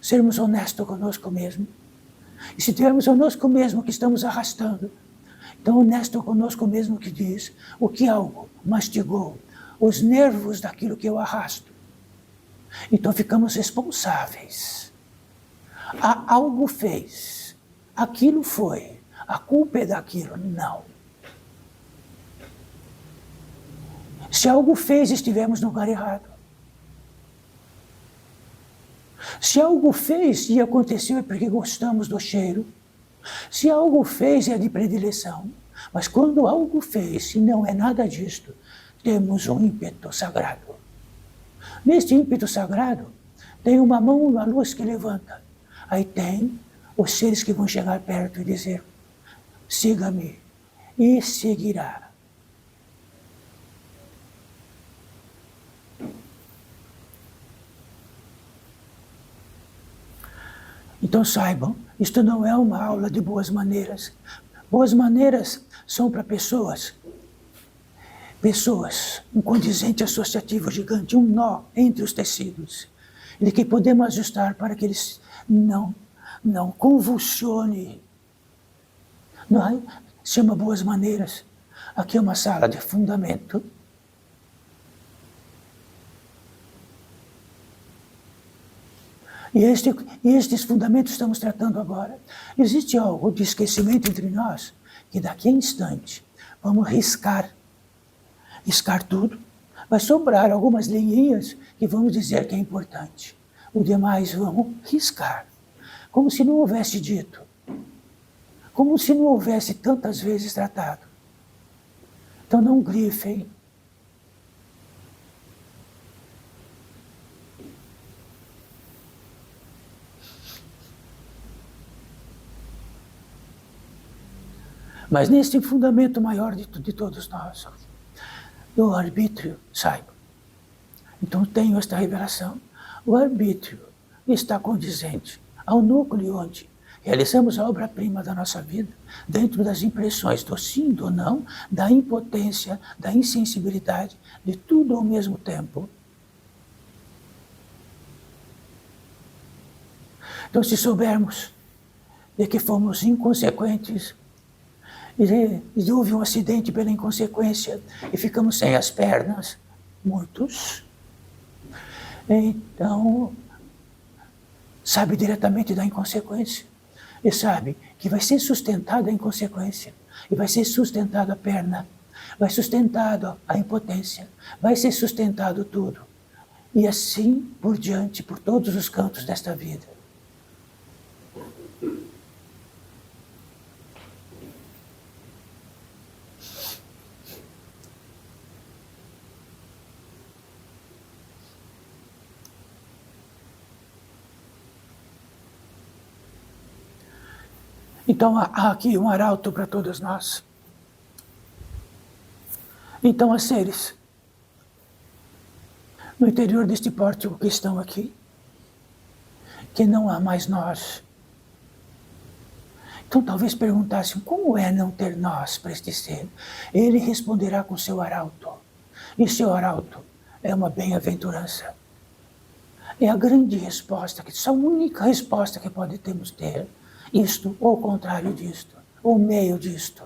Sermos honestos conosco mesmo. E se tivermos conosco mesmo que estamos arrastando, então honesto conosco mesmo que diz o que algo mastigou, os nervos daquilo que eu arrasto. Então ficamos responsáveis. Algo fez, aquilo foi. A culpa é daquilo? Não. Se algo fez, estivemos no lugar errado. Se algo fez e aconteceu é porque gostamos do cheiro. Se algo fez é de predileção. Mas quando algo fez e não é nada disto, temos um ímpeto sagrado. Neste ímpeto sagrado, tem uma mão e uma luz que levanta. Aí tem os seres que vão chegar perto e dizer: siga-me, e seguirá. Então saibam, isto não é uma aula de boas maneiras. Boas maneiras são para pessoas, um condizente associativo gigante, um nó entre os tecidos, de que podemos ajustar para que eles não convulsione. Não é? Se chama boas maneiras. Aqui é uma sala de fundamento. E estes fundamentos estamos tratando agora. Existe algo de esquecimento entre nós, que daqui a instante vamos riscar tudo. Vai sobrar algumas linhinhas que vamos dizer que é importante. O demais vamos riscar, como se não houvesse dito. Como se não houvesse tantas vezes tratado. Então não grifem. Mas neste fundamento maior de todos nós, do arbítrio, saiba. Então tenho esta revelação. O arbítrio está condizente ao núcleo onde realizamos a obra-prima da nossa vida, dentro das impressões do sim, do não, da impotência, da insensibilidade, de tudo ao mesmo tempo. Então, se soubermos de que fomos inconsequentes, e houve um acidente pela inconsequência e ficamos sem as pernas, muitos, então, sabe diretamente da inconsequência. E sabe que vai ser sustentada a inconsequência, e vai ser sustentada a perna, vai sustentado a impotência, vai ser sustentado tudo. E assim por diante, por todos os cantos desta vida. Então há aqui um arauto para todos nós. Então há seres no interior deste pórtico que estão aqui, que não há mais nós. Então talvez perguntassem, como é não ter nós para este ser? Ele responderá com seu arauto. E seu arauto é uma bem-aventurança. É a grande resposta, a única resposta que podemos ter. Isto ou o contrário disto. o meio disto.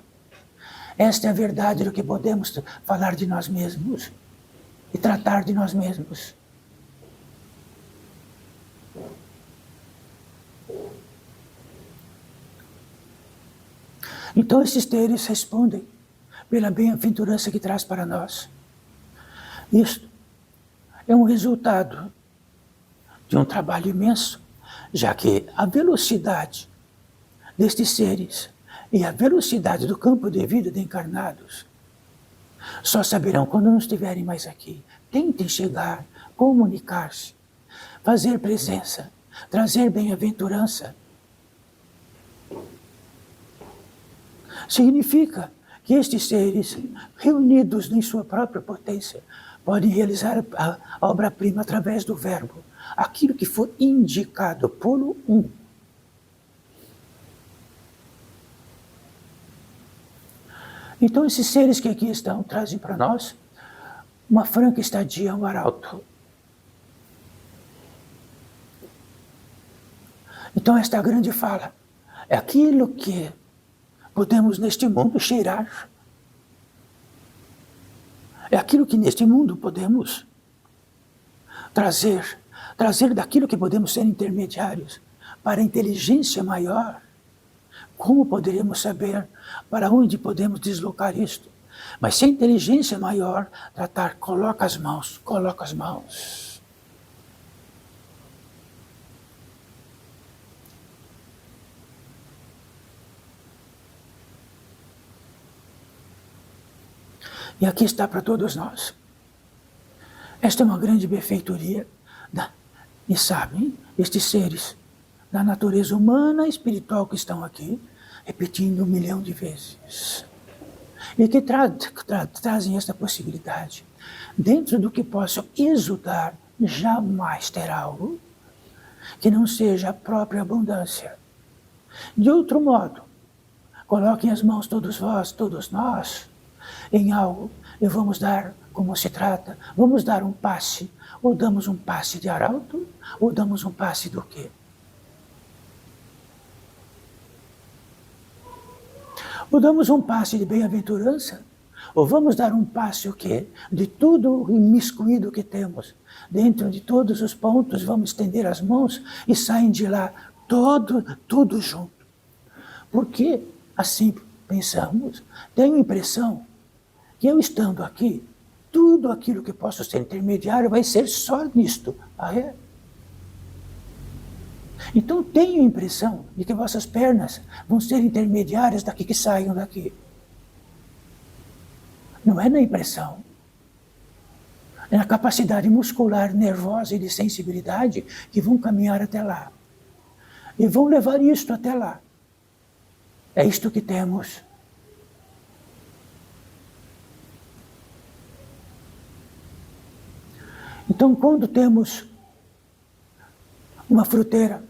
Esta é a verdade do que podemos falar de nós mesmos e tratar de nós mesmos. Então esses seres respondem pela bem-aventurança que traz para nós. Isto é um resultado de um trabalho imenso, já que a velocidade destes seres e a velocidade do campo de vida de encarnados só saberão quando não estiverem mais aqui. Tentem chegar, comunicar-se, fazer presença, trazer bem-aventurança. Significa que estes seres, reunidos em sua própria potência, podem realizar a obra-prima através do verbo, aquilo que for indicado por um. Então esses seres que aqui estão trazem para nós uma franca estadia ao arauto. Então esta grande fala é aquilo que podemos neste mundo cheirar. É aquilo que neste mundo podemos trazer daquilo que podemos ser intermediários para a inteligência maior. Como poderíamos saber para onde podemos deslocar isto? Mas se a inteligência maior tratar, coloca as mãos. E aqui está para todos nós. Esta é uma grande benfeitoria, e sabem, estes seres da natureza humana e espiritual que estão aqui, repetindo 1 milhão de vezes. E que trazem esta possibilidade. Dentro do que possam exultar, jamais ter algo que não seja a própria abundância. De outro modo, coloquem as mãos todos vós, todos nós, em algo, e vamos dar, como se trata, vamos dar um passe, ou damos um passe de arauto, ou damos um passe do quê? Ou damos um passe de bem-aventurança, ou vamos dar um passe o quê? De tudo o imiscuído que temos, dentro de todos os pontos, vamos estender as mãos e saem de lá tudo junto. Porque assim pensamos, tenho a impressão que eu estando aqui, tudo aquilo que posso ser intermediário vai ser só nisto. Ah, é? Então tenho a impressão de que vossas pernas vão ser intermediárias daqui que saiam daqui. Não é na impressão. É na capacidade muscular, nervosa e de sensibilidade que vão caminhar até lá. E vão levar isto até lá. É isto que temos. Então, quando temos uma fruteira,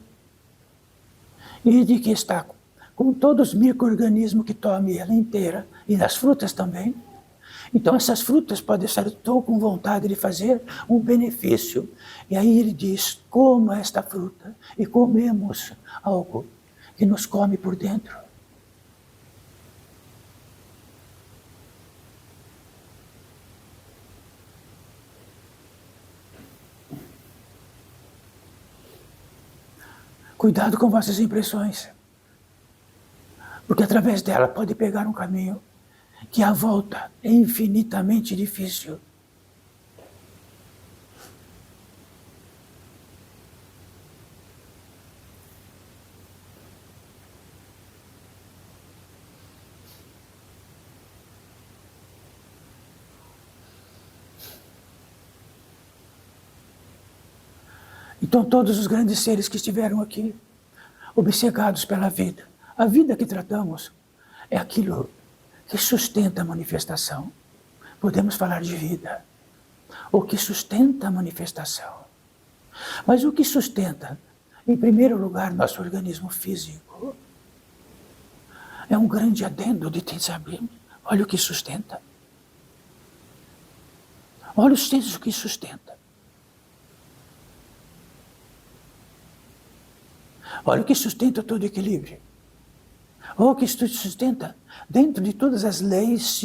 e de que está com todos os micro-organismos que tomem ela inteira, e as frutas também, então essas frutas podem estar, estou com vontade de fazer um benefício. E aí ele diz, coma esta fruta, e comemos algo que nos come por dentro. Cuidado com vossas impressões, porque através dela pode pegar um caminho que a volta é infinitamente difícil. Então todos os grandes seres que estiveram aqui, obcecados pela vida, a vida que tratamos é aquilo que sustenta a manifestação. Podemos falar de vida, o que sustenta a manifestação. Mas o que sustenta, em primeiro lugar, nosso organismo físico, é um grande adendo de saber. Olha o que sustenta. Olha os sensos que sustenta. Olha o que sustenta todo equilíbrio. ou que isto sustenta dentro de todas as leis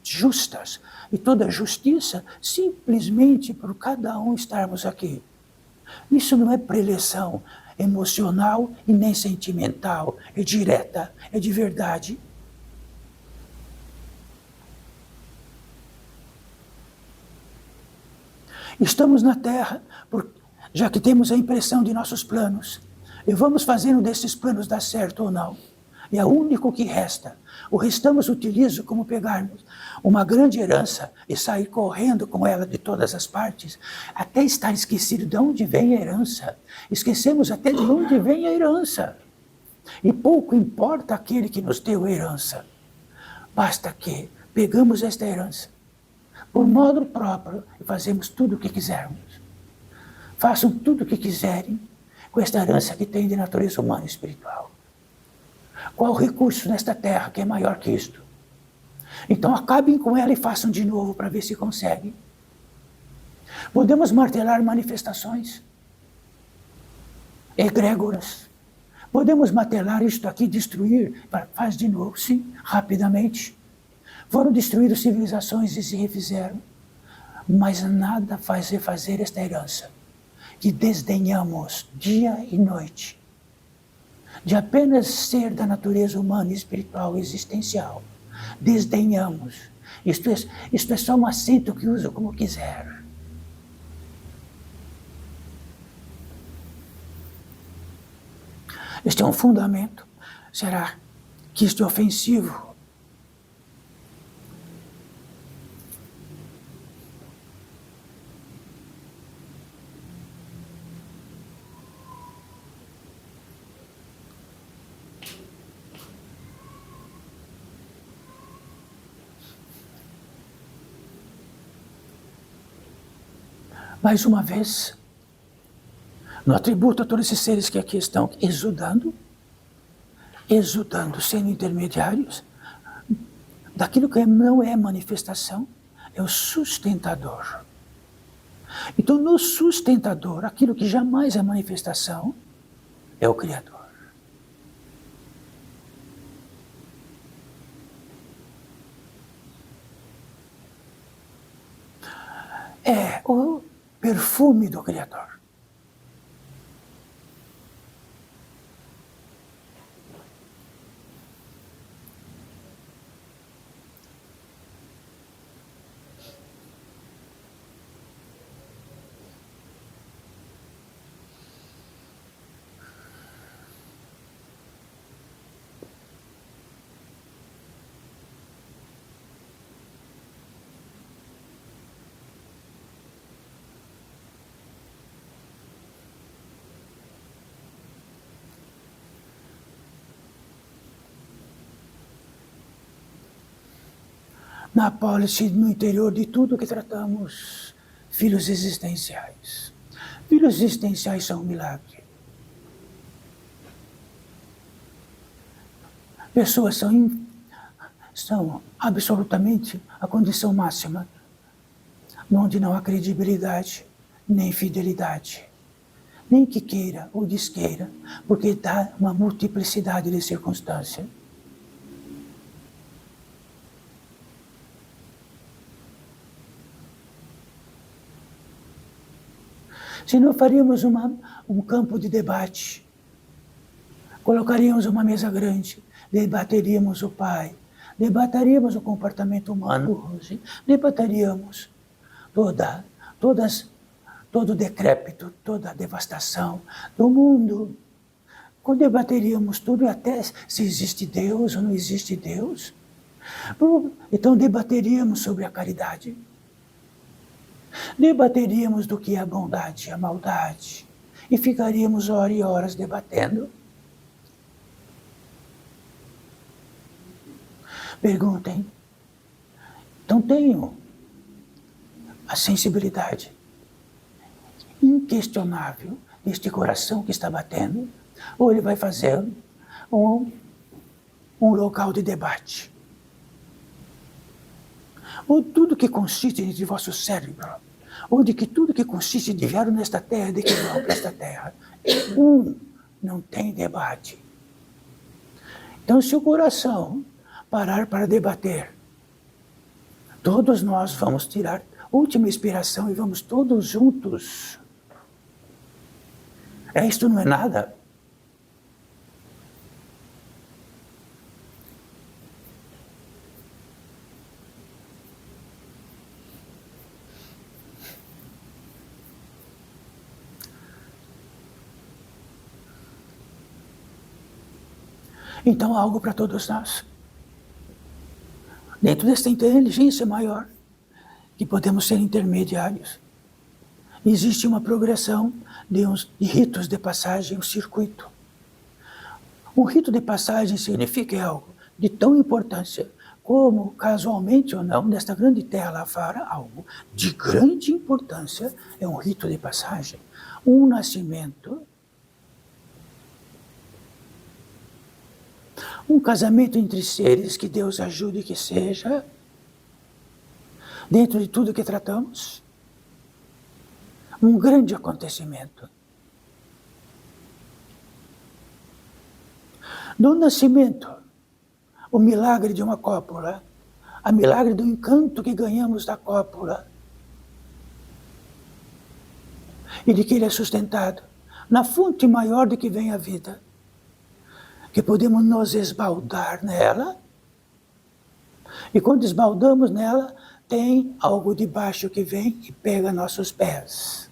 justas e toda a justiça, simplesmente por cada um estarmos aqui. Isso não é preleção emocional e nem sentimental, é direta, é de verdade. Estamos na Terra, já que temos a impressão de nossos planos, e vamos fazendo desses planos dar certo ou não. É o único que resta. O restamos utilizo como pegarmos uma grande herança e sair correndo com ela de todas as partes, até estar esquecido de onde vem a herança. Esquecemos até de onde vem a herança. E pouco importa aquele que nos deu a herança. Basta que pegamos esta herança por modo próprio e fazemos tudo o que quisermos. Façam tudo o que quiserem com esta herança que tem de natureza humana e espiritual. Qual recurso nesta terra que é maior que isto? Então acabem com ela e façam de novo para ver se conseguem. Podemos martelar manifestações, egrégoras. Podemos martelar isto aqui, destruir, faz de novo, sim, rapidamente. Foram destruídas civilizações e se refizeram. Mas nada faz refazer esta herança, que desdenhamos dia e noite, de apenas ser da natureza humana, espiritual e existencial. Desdenhamos. Isto é só um acento que uso como quiser. Este é um fundamento. Será que isto é ofensivo? Mais uma vez, no atributo a todos esses seres que aqui estão exudando, sendo intermediários, daquilo que não é manifestação, é o sustentador. Então, no sustentador, aquilo que jamais é manifestação, é o Criador. É o perfume do Criador. Na apólice, no interior de tudo que tratamos, filhos existenciais. Filhos existenciais são um milagre. Pessoas são absolutamente a condição máxima, onde não há credibilidade, nem fidelidade, nem que queira ou desqueira, porque dá uma multiplicidade de circunstâncias. Se não faríamos um campo de debate, colocaríamos uma mesa grande, debateríamos o Pai, debateríamos o comportamento humano, debateríamos todo o decrépito, toda a devastação do mundo, debateríamos tudo, até se existe Deus ou não existe Deus. Então debateríamos sobre a caridade. Debateríamos do que é a bondade e a maldade, e ficaríamos horas e horas debatendo. Perguntem. Então tenho a sensibilidade inquestionável deste coração que está batendo, ou ele vai fazer um local de debate. Ou tudo que consiste de vosso cérebro, ou de que tudo que consiste de vieram nesta terra, de que vão para esta terra. Não tem debate. Então, se o coração parar para debater, todos nós vamos tirar última inspiração e vamos todos juntos. Isto não é nada. Então, algo para todos nós. Dentro desta inteligência maior, que podemos ser intermediários, existe uma progressão de ritos de passagem, um circuito. Um rito de passagem significa algo de tão importância como, casualmente ou não, nesta grande terra lá fora, algo de grande importância é um rito de passagem. Um nascimento, um casamento entre seres, que Deus ajude que seja, dentro de tudo que tratamos, um grande acontecimento. No nascimento, o milagre de uma cópula, a milagre do encanto que ganhamos da cópula, e de que ele é sustentado na fonte maior de que vem a vida, que podemos nos esbaldar nela, e quando esbaldamos nela, tem algo de baixo que vem e pega nossos pés.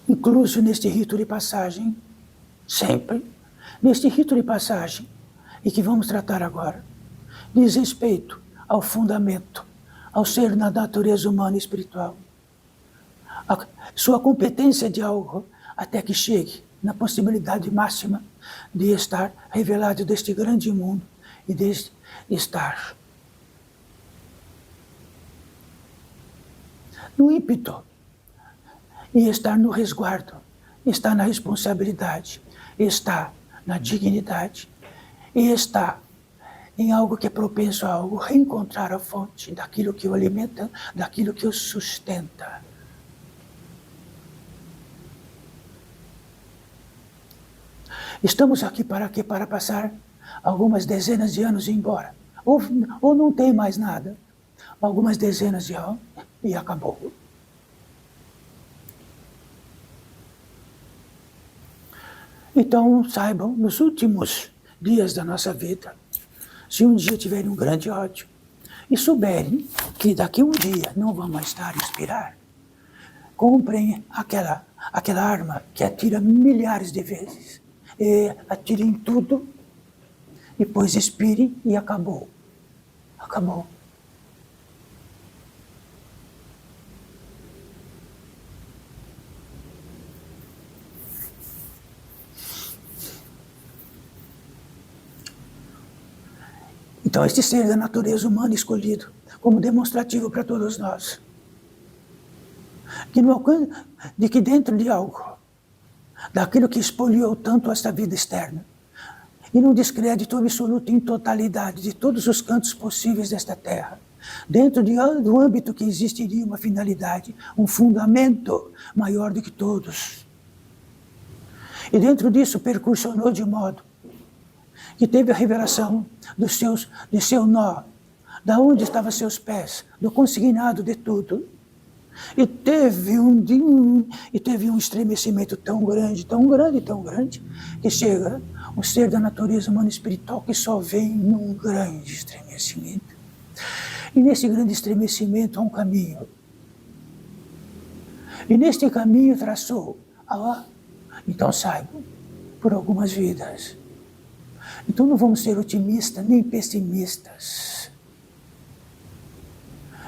Incluso neste rito de passagem, sempre, neste rito de passagem, e que vamos tratar agora, diz respeito ao fundamento, ao ser na natureza humana e espiritual, a sua competência de algo até que chegue na possibilidade máxima de estar revelado deste grande mundo e de estar no ímpeto e estar no resguardo, estar na responsabilidade, estar na dignidade e estar em algo que é propenso a algo, reencontrar a fonte daquilo que o alimenta, daquilo que o sustenta. Estamos aqui para quê? Para passar algumas dezenas de anos e ir embora. Ou não tem mais nada. Algumas dezenas de anos e acabou. Então, saibam, nos últimos dias da nossa vida, se um dia tiverem um grande ódio e souberem que daqui a um dia não vão mais estar a inspirar, comprem aquela arma que atira milhares de vezes. E atirem tudo, e depois expirem e acabou. Acabou. Então, este ser da natureza humana escolhido como demonstrativo para todos nós, de que dentro de algo, daquilo que espoliou tanto esta vida externa, e num descrédito absoluto em totalidade de todos os cantos possíveis desta terra, dentro do âmbito que existiria uma finalidade, um fundamento maior do que todos. E dentro disso percursionou de modo que teve a revelação de seu nó, da onde estavam seus pés, do consignado de tudo. E teve um estremecimento tão grande, que chega um ser da natureza humana espiritual que só vem num grande estremecimento. E nesse grande estremecimento há um caminho. E neste caminho traçou, então saibam, por algumas vidas. Então não vamos ser otimistas nem pessimistas.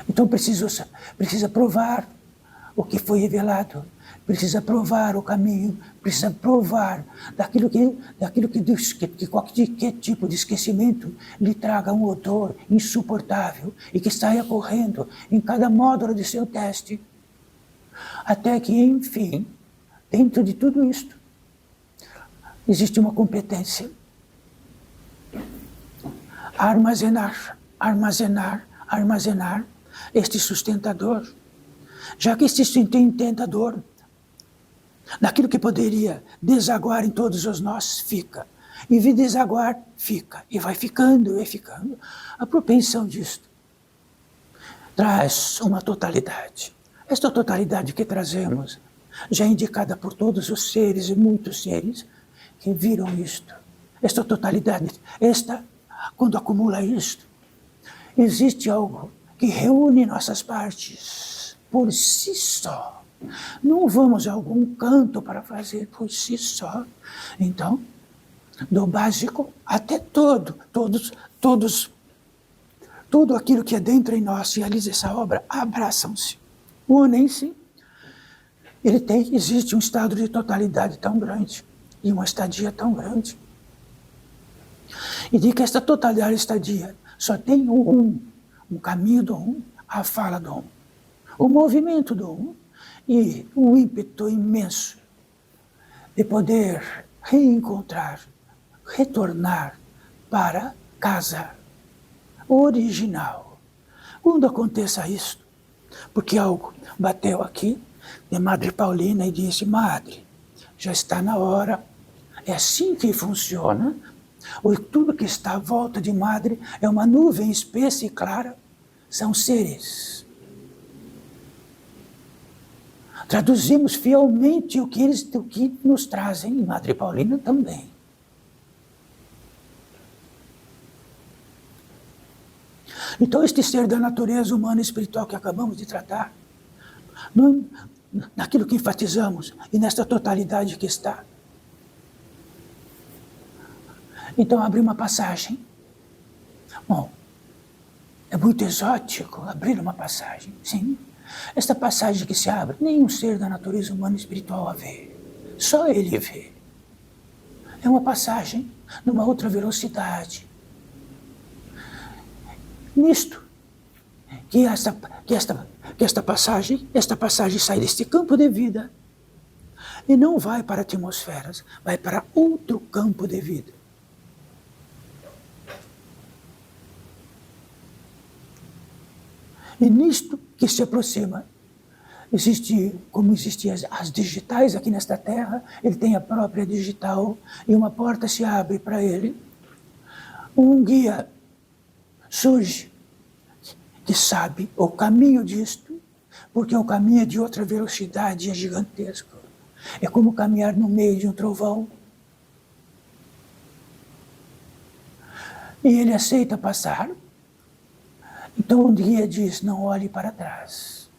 Então precisa provar o que foi revelado, precisa provar o caminho, precisa provar daquilo que qualquer tipo de esquecimento lhe traga um odor insuportável e que saia correndo em cada módulo de seu teste, até que, enfim, dentro de tudo isto, existe uma competência. Armazenar este sustentador. Já que este sustentador naquilo que poderia desaguar em todos os nós, fica. E de desaguar, fica. E vai ficando, e ficando. A propensão disto traz uma totalidade. Esta totalidade que trazemos, já indicada por todos os seres e muitos seres que viram isto. Esta totalidade, quando acumula isto, existe algo que reúne nossas partes por si só. Não vamos a algum canto para fazer por si só. Então, do básico até tudo aquilo que é dentro em nós realiza essa obra, abraçam-se, unem-se. Existe um estado de totalidade tão grande e uma estadia tão grande. E de que esta totalidade estadia só tem um caminho do um, a fala do um, o movimento do um e o ímpeto imenso de poder reencontrar, retornar para casa original. Quando aconteça isso, porque algo bateu aqui de Madre Paulina e disse: Madre, já está na hora, é assim que funciona. Tudo que está à volta de Madre é uma nuvem espessa e clara, são seres. Traduzimos fielmente o que nos trazem, e Madre Paulina também. Então, este ser da natureza humana e espiritual que acabamos de tratar, naquilo que enfatizamos e nesta totalidade que está. Então, abrir uma passagem. Bom, é muito exótico abrir uma passagem, sim. Esta passagem que se abre, nenhum ser da natureza humana e espiritual a vê. Só ele vê. É uma passagem numa outra velocidade. Nisto, que esta passagem sai deste campo de vida e não vai para atmosferas, vai para outro campo de vida. E nisto que se aproxima, como existiam as digitais aqui nesta terra, ele tem a própria digital e uma porta se abre para ele. Um guia surge que sabe o caminho disto, porque o caminho é de outra velocidade, é gigantesco. É como caminhar no meio de um trovão. E ele aceita passar. Então o guia diz: não olhe para trás.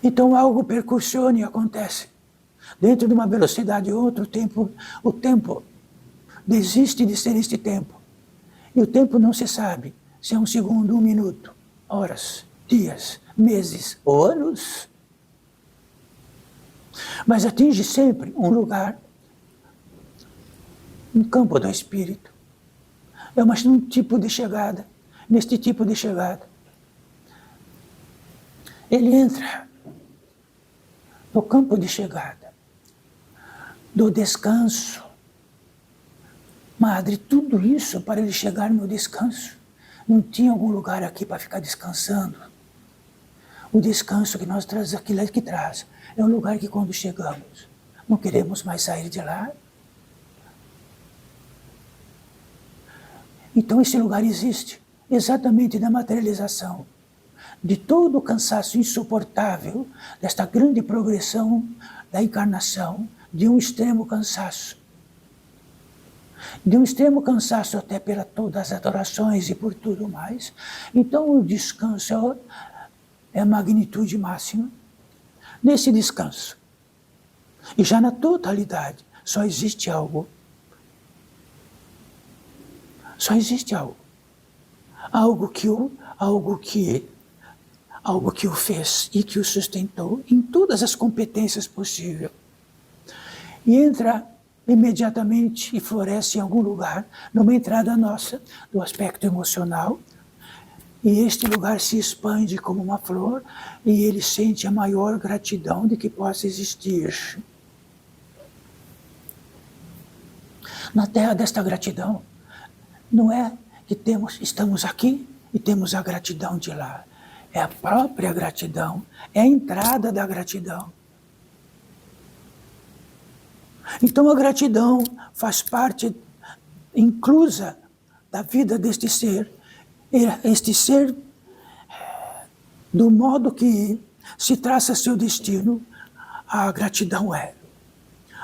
Então algo percussione e acontece. Dentro de uma velocidade ou outro tempo, o tempo desiste de ser este tempo. E o tempo não se sabe se é um segundo, um minuto, horas, dias, meses ou anos. Mas atinge sempre um lugar, um campo do espírito. É um tipo de chegada. Neste tipo de chegada, ele entra no campo de chegada, do descanso. Madre, tudo isso para ele chegar no descanso. Não tinha algum lugar aqui para ficar descansando. O descanso que nós trazemos, aquilo que traz, é um lugar que quando chegamos, não queremos mais sair de lá. Então esse lugar existe exatamente na materialização de todo o cansaço insuportável desta grande progressão da encarnação, de um extremo cansaço. De um extremo cansaço até por todas as adorações e por tudo mais. Então o descanso é a magnitude máxima. Nesse descanso, e já na totalidade, só existe algo. Só existe algo. Algo que o fez e que o sustentou em todas as competências possíveis. E entra imediatamente e floresce em algum lugar, numa entrada nossa, do aspecto emocional, e este lugar se expande como uma flor, e ele sente a maior gratidão de que possa existir. Na terra desta gratidão, não é que estamos aqui e temos a gratidão de lá. é a própria gratidão, é a entrada da gratidão. Então a gratidão faz parte inclusa da vida deste ser. Este ser, do modo que se traça seu destino, a gratidão é.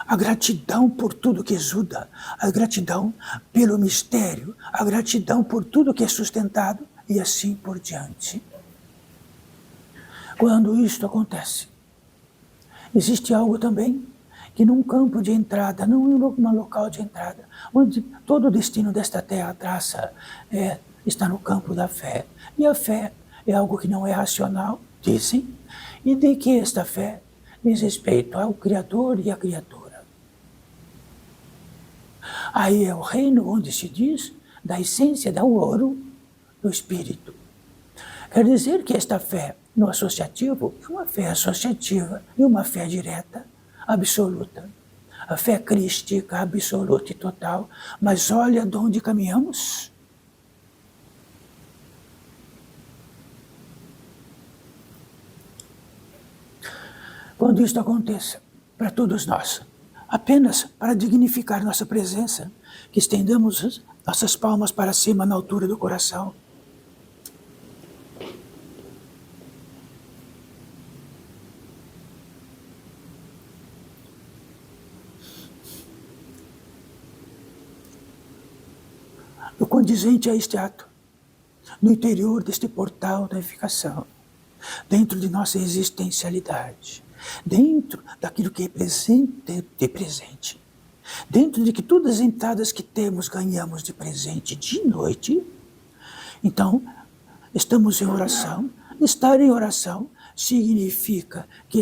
A gratidão por tudo que exuda, a gratidão pelo mistério, a gratidão por tudo que é sustentado e assim por diante. Quando isto acontece, existe algo também que num campo de entrada, não em um local de entrada, onde todo o destino desta terra traça, está no campo da fé. E a fé é algo que não é racional, dizem, e de que esta fé diz respeito ao Criador e à criatura. Aí é o reino onde se diz da essência do ouro do Espírito. Quer dizer que esta fé no associativo é uma fé associativa e uma fé direta, absoluta. A fé crística, absoluta e total. Mas olha de onde caminhamos. Quando isto aconteça, para todos nós, apenas para dignificar nossa presença, que estendamos nossas palmas para cima na altura do coração. No condizente a este ato, no interior deste portal da edificação, dentro de nossa existencialidade, dentro daquilo que é presente de presente, dentro de que todas as entradas que temos ganhamos de presente de noite, então estamos em oração. Estar em oração significa que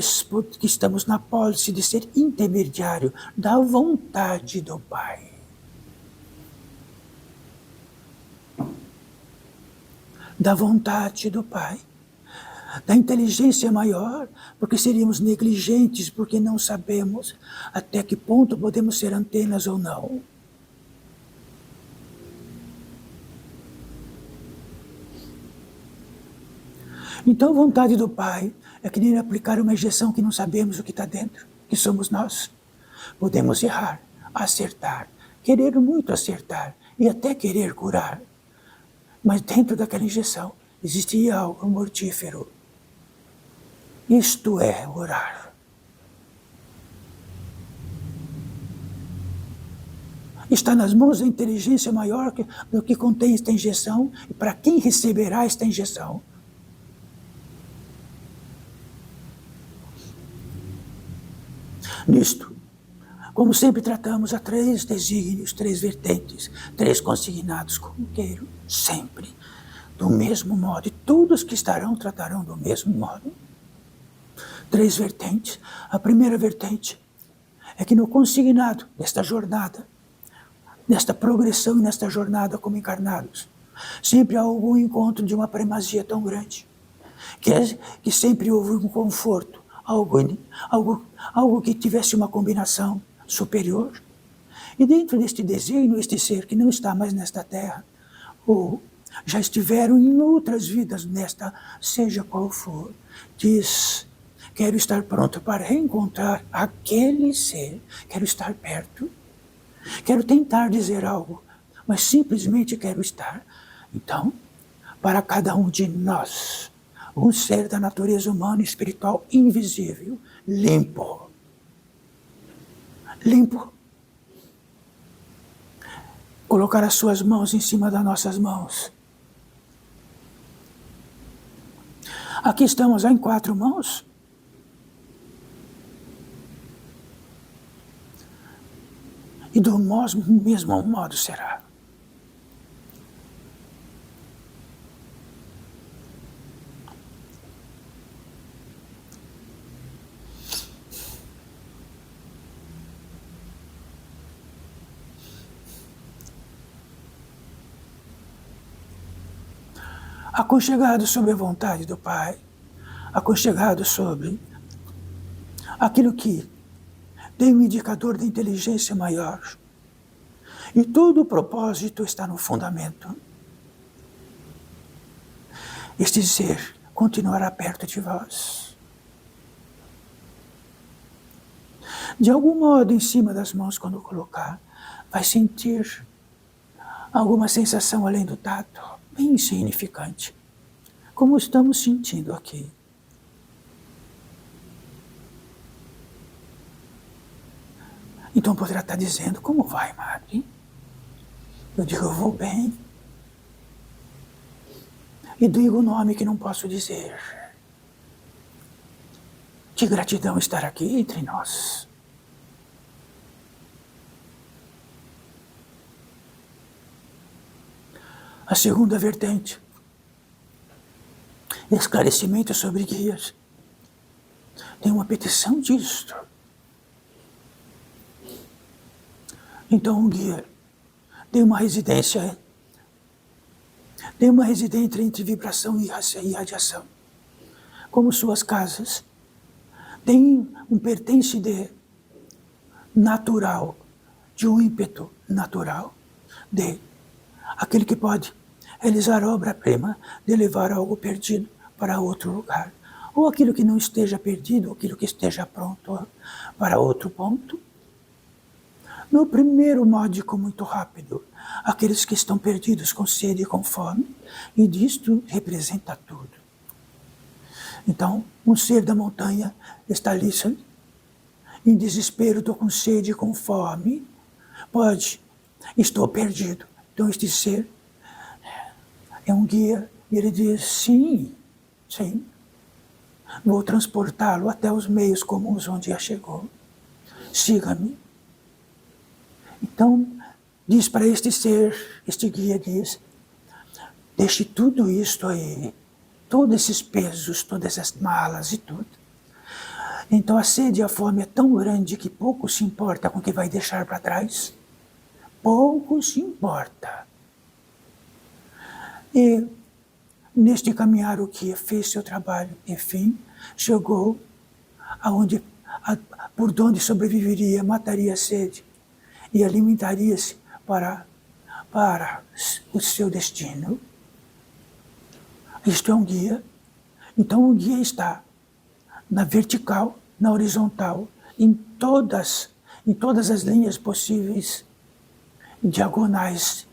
estamos na pólice de ser intermediário da vontade do Pai. Da vontade do Pai, da inteligência maior, porque seríamos negligentes, porque não sabemos até que ponto podemos ser antenas ou não. Então a vontade do Pai é que nem aplicar uma injeção que não sabemos o que está dentro, que somos nós. Podemos errar, acertar, querer muito acertar e até querer curar. Mas dentro daquela injeção existia algo mortífero. Isto é orar. Está nas mãos da inteligência maior do que contém esta injeção e para quem receberá esta injeção. Nisto, como sempre tratamos, há 3 desígnios, 3 vertentes, 3 consignados, como queiro, sempre, do mesmo modo, e todos que estarão tratarão do mesmo modo. 3 vertentes. A primeira vertente é que no consignado desta jornada, nesta progressão e nesta jornada como encarnados, sempre há algum encontro de uma primazia tão grande, que sempre houve um conforto, algo que tivesse uma combinação superior. E dentro deste desígnio, este ser que não está mais nesta terra, ou já estiveram em outras vidas nesta, seja qual for, diz: quero estar pronto para reencontrar aquele ser, quero estar perto, quero tentar dizer algo, mas simplesmente quero estar. Então, para cada um de nós, um ser da natureza humana e espiritual invisível, limpo. Limpo. Colocar as suas mãos em cima das nossas mãos. Aqui estamos em 4 mãos. E do mesmo modo será. Aconchegado sobre a vontade do Pai, aconchegado sobre aquilo que tem um indicador de inteligência maior. E todo o propósito está no fundamento. Este ser, continuará perto de vós. De algum modo, em cima das mãos, quando colocar, vai sentir alguma sensação além do tato, bem insignificante, como estamos sentindo aqui. Então poderá estar dizendo, como vai, madre? Eu digo, eu vou bem. E digo o nome que não posso dizer. Que gratidão estar aqui entre nós. A segunda vertente, esclarecimento sobre guias. Tem uma petição disto. Então um guia tem uma residência entre vibração e radiação. Como suas casas, tem um pertence de natural, de um ímpeto natural, de aquele que pode realizar a obra-prima, de levar algo perdido para outro lugar. Ou aquilo que não esteja perdido, ou aquilo que esteja pronto para outro ponto. No primeiro módico muito rápido, aqueles que estão perdidos com sede e com fome, e disto representa tudo. Então, um ser da montanha está ali, em desespero, estou com sede e com fome, estou perdido. Então este ser é um guia, e ele diz, sim, vou transportá-lo até os meios comuns onde já chegou. Siga-me. Então, diz para este ser, este guia diz, deixe tudo isto aí, todos esses pesos, todas essas malas e tudo. Então a sede e a fome é tão grande que pouco se importa com o que vai deixar para trás. Pouco se importa. E neste caminhar o que fez seu trabalho, enfim, chegou por onde sobreviveria, mataria a sede e alimentaria-se para o seu destino. Isto é um guia. Então o guia está na vertical, na horizontal, em todas as linhas possíveis, diagonais,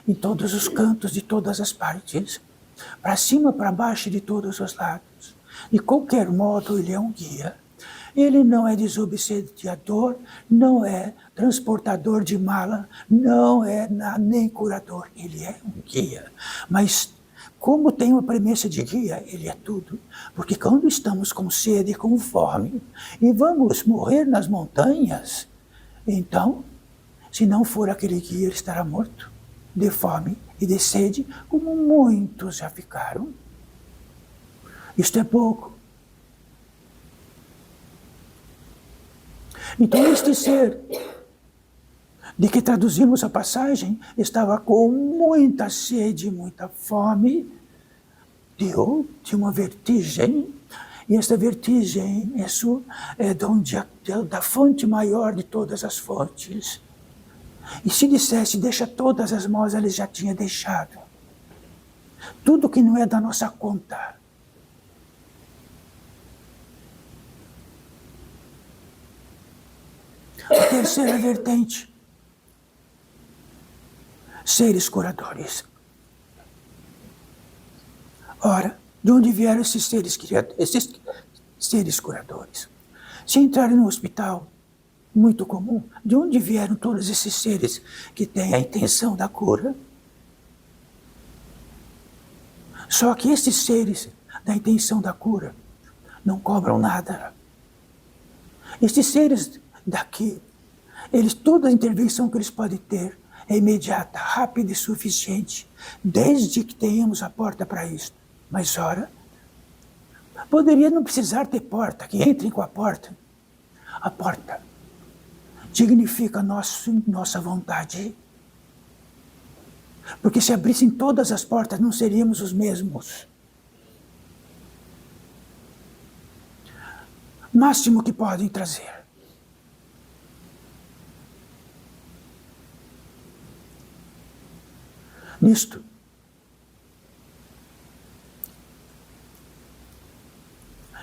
em todos os cantos de todas as partes, para cima, para baixo, de todos os lados. De qualquer modo, ele é um guia. Ele não é desobsediador, não é transportador de mala, não é nem curador. Ele é um guia. Mas, como tem uma premissa de guia, ele é tudo. Porque quando estamos com sede e com fome, e vamos morrer nas montanhas, então, se não for aquele guia, ele estará morto de fome e de sede, como muitos já ficaram. Isto é pouco. Então este ser, de que traduzimos a passagem, estava com muita sede, muita fome, de uma vertigem, e esta vertigem é da fonte maior de todas as fontes. E se dissesse, deixa todas as mãos, ele já tinha deixado. Tudo que não é da nossa conta. A terceira vertente, seres curadores. Ora, de onde vieram esses seres curadores? Se entrarem no hospital, muito comum, de onde vieram todos esses seres que têm a intenção da cura? Só que esses seres da intenção da cura não cobram nada. Esses seres daqui, toda a intervenção que eles podem ter é imediata, rápida e suficiente, desde que tenhamos a porta para isso. Mas ora, poderia não precisar ter porta, que entrem com a porta. A porta dignifica nossa vontade. Porque se abrissem todas as portas, não seríamos os mesmos. Máximo que podem trazer. Nisto,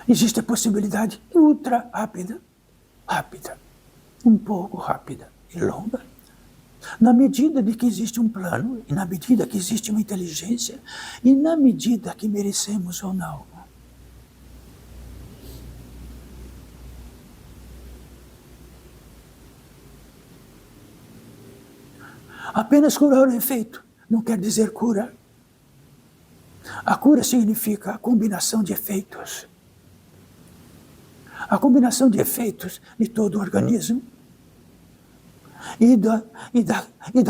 Existe a possibilidade ultra rápida, um pouco rápida e longa, na medida de que existe um plano, e na medida que existe uma inteligência, e na medida que merecemos ou não. Apenas curar o efeito não quer dizer cura. A cura significa a combinação de efeitos. A combinação de efeitos de todo o organismo e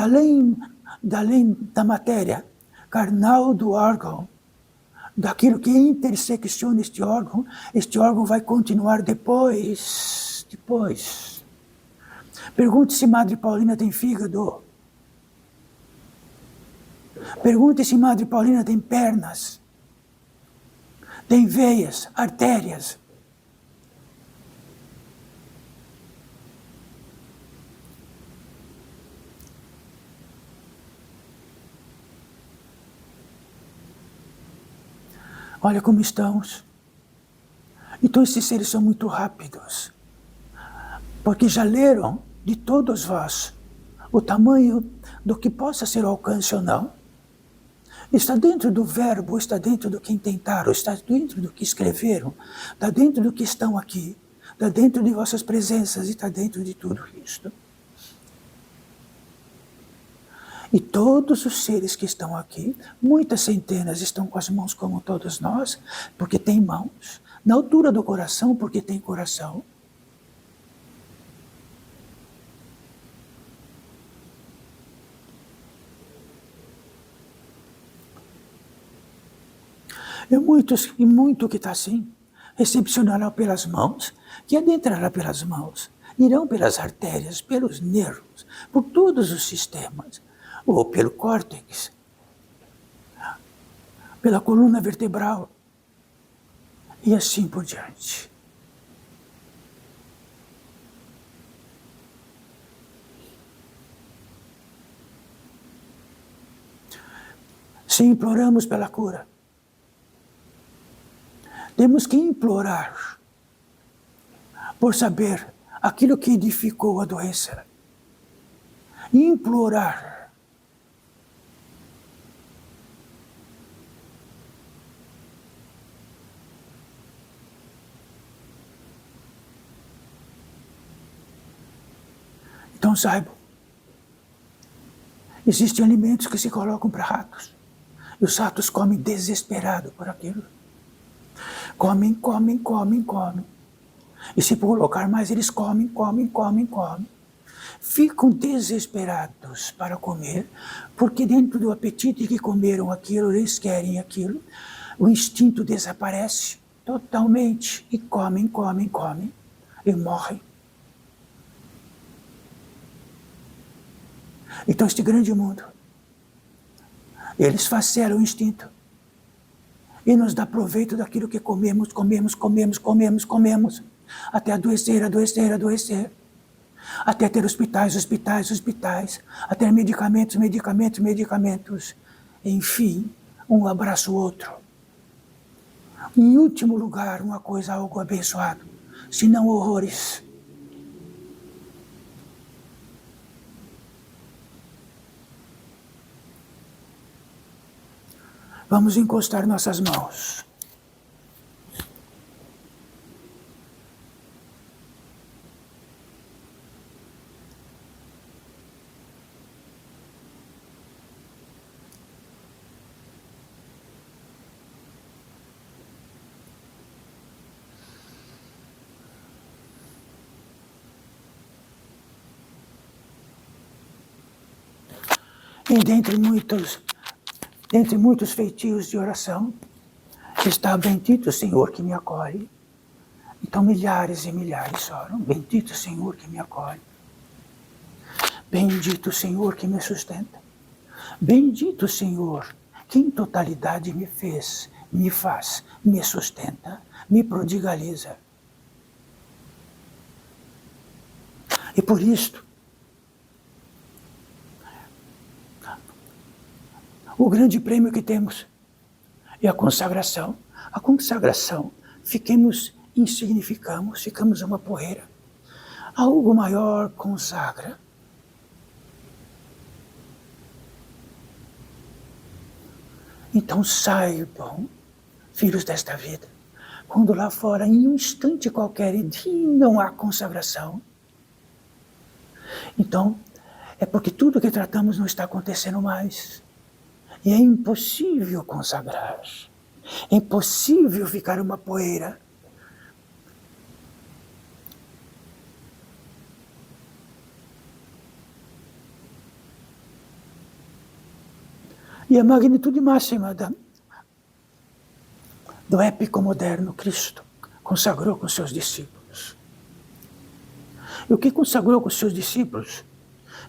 além da matéria carnal do órgão, daquilo que intersecciona este órgão vai continuar depois. Pergunte se Madre Paulina tem fígado. Pergunte se Madre Paulina tem pernas, tem veias, artérias. Olha como estamos. Então esses seres são muito rápidos, porque já leram de todos vós o tamanho do que possa ser o alcance ou não. Está dentro do verbo, está dentro do que intentaram, está dentro do que escreveram, está dentro do que estão aqui, está dentro de vossas presenças e está dentro de tudo isto. E todos os seres que estão aqui, muitas centenas estão com as mãos como todos nós, porque têm mãos, na altura do coração, porque tem coração. E muito que está assim, recepcionarão pelas mãos, que adentrará pelas mãos, irão pelas artérias, pelos nervos, por todos os sistemas, ou pelo córtex, pela coluna vertebral, e assim por diante. Se imploramos pela cura, temos que implorar por saber aquilo que edificou a doença. Implorar. Então saibam, existem alimentos que se colocam para ratos. E os ratos comem desesperado por aquilo. Comem. E se colocar mais, eles comem. Ficam desesperados para comer, porque dentro do apetite que comeram aquilo, eles querem aquilo. O instinto desaparece totalmente e comem e morrem. Então este grande mundo, eles facelam o instinto e nos dá proveito daquilo que comemos, até adoecer, até ter hospitais, até medicamentos, enfim, um abraça o outro. Em último lugar, uma coisa, algo abençoado, se não horrores. Vamos encostar nossas mãos. E dentre muitos feitios de oração, está bendito Senhor que me acolhe. Então milhares e milhares oram, bendito Senhor que me acolhe. Bendito Senhor que me sustenta. Bendito Senhor que em totalidade me fez, me faz, me sustenta, me prodigaliza. E por isto, o grande prêmio que temos é a consagração. A consagração insignificamos, ficamos uma poeira. Algo maior consagra. Então saibam, filhos desta vida, quando lá fora, em um instante qualquer, não há consagração, então é porque tudo que tratamos não está acontecendo mais. E é impossível consagrar. É impossível ficar uma poeira. E a magnitude máxima do épico moderno, Cristo consagrou com seus discípulos. E o que consagrou com seus discípulos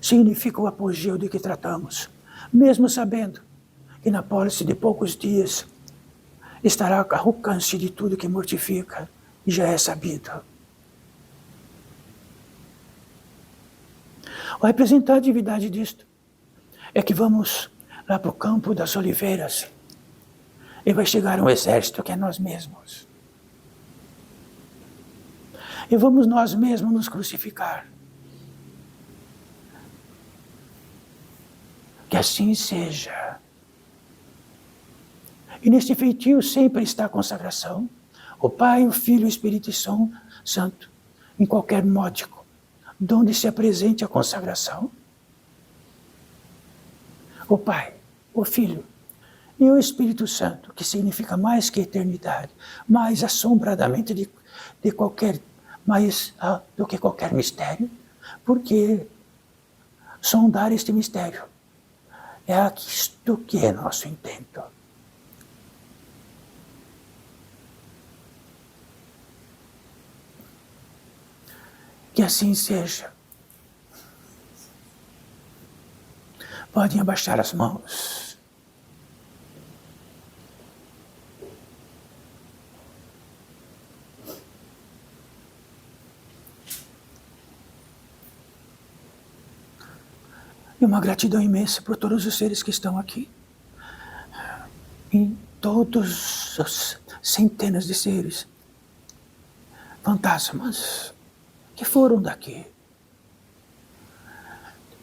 significa o apogeu de que tratamos, mesmo sabendo que na pólice de poucos dias estará ao alcance de tudo que mortifica e já é sabido. A representatividade disto é que vamos lá para o campo das oliveiras e vai chegar um exército que é nós mesmos. E vamos nós mesmos nos crucificar. Que assim seja. E neste feitio sempre está a consagração. O Pai, o Filho e o Espírito Santo, em qualquer módico, donde se apresente a consagração. O Pai, o Filho e o Espírito Santo, que significa mais que eternidade, mais assombradamente de qualquer, mais do que qualquer mistério, porque sondar este mistério é isto que é nosso intento. Que assim seja. Podem abaixar as mãos. E uma gratidão imensa por todos os seres que estão aqui. E todos os centenas de seres, fantasmas, que foram daqui.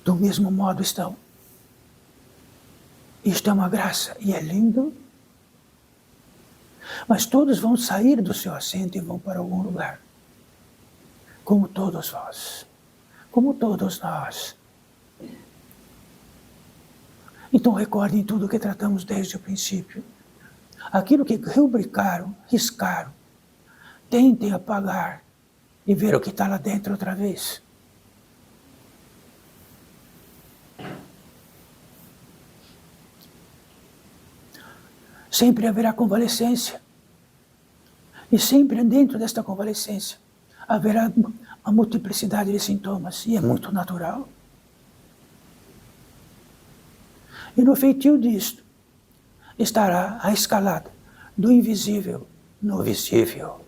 Do mesmo modo estão. Isto é uma graça e é lindo. Mas todos vão sair do seu assento e vão para algum lugar. Como todos vós. Como todos nós. Então recordem tudo o que tratamos desde o princípio. Aquilo que rubricaram, riscaram. Tentem apagar e ver o que está lá dentro outra vez. Sempre haverá convalescência. E sempre dentro desta convalescência haverá uma multiplicidade de sintomas. E é muito natural. E no feitio disto estará a escalada do invisível no visível.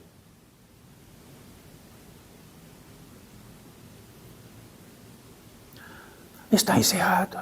Está encerrado.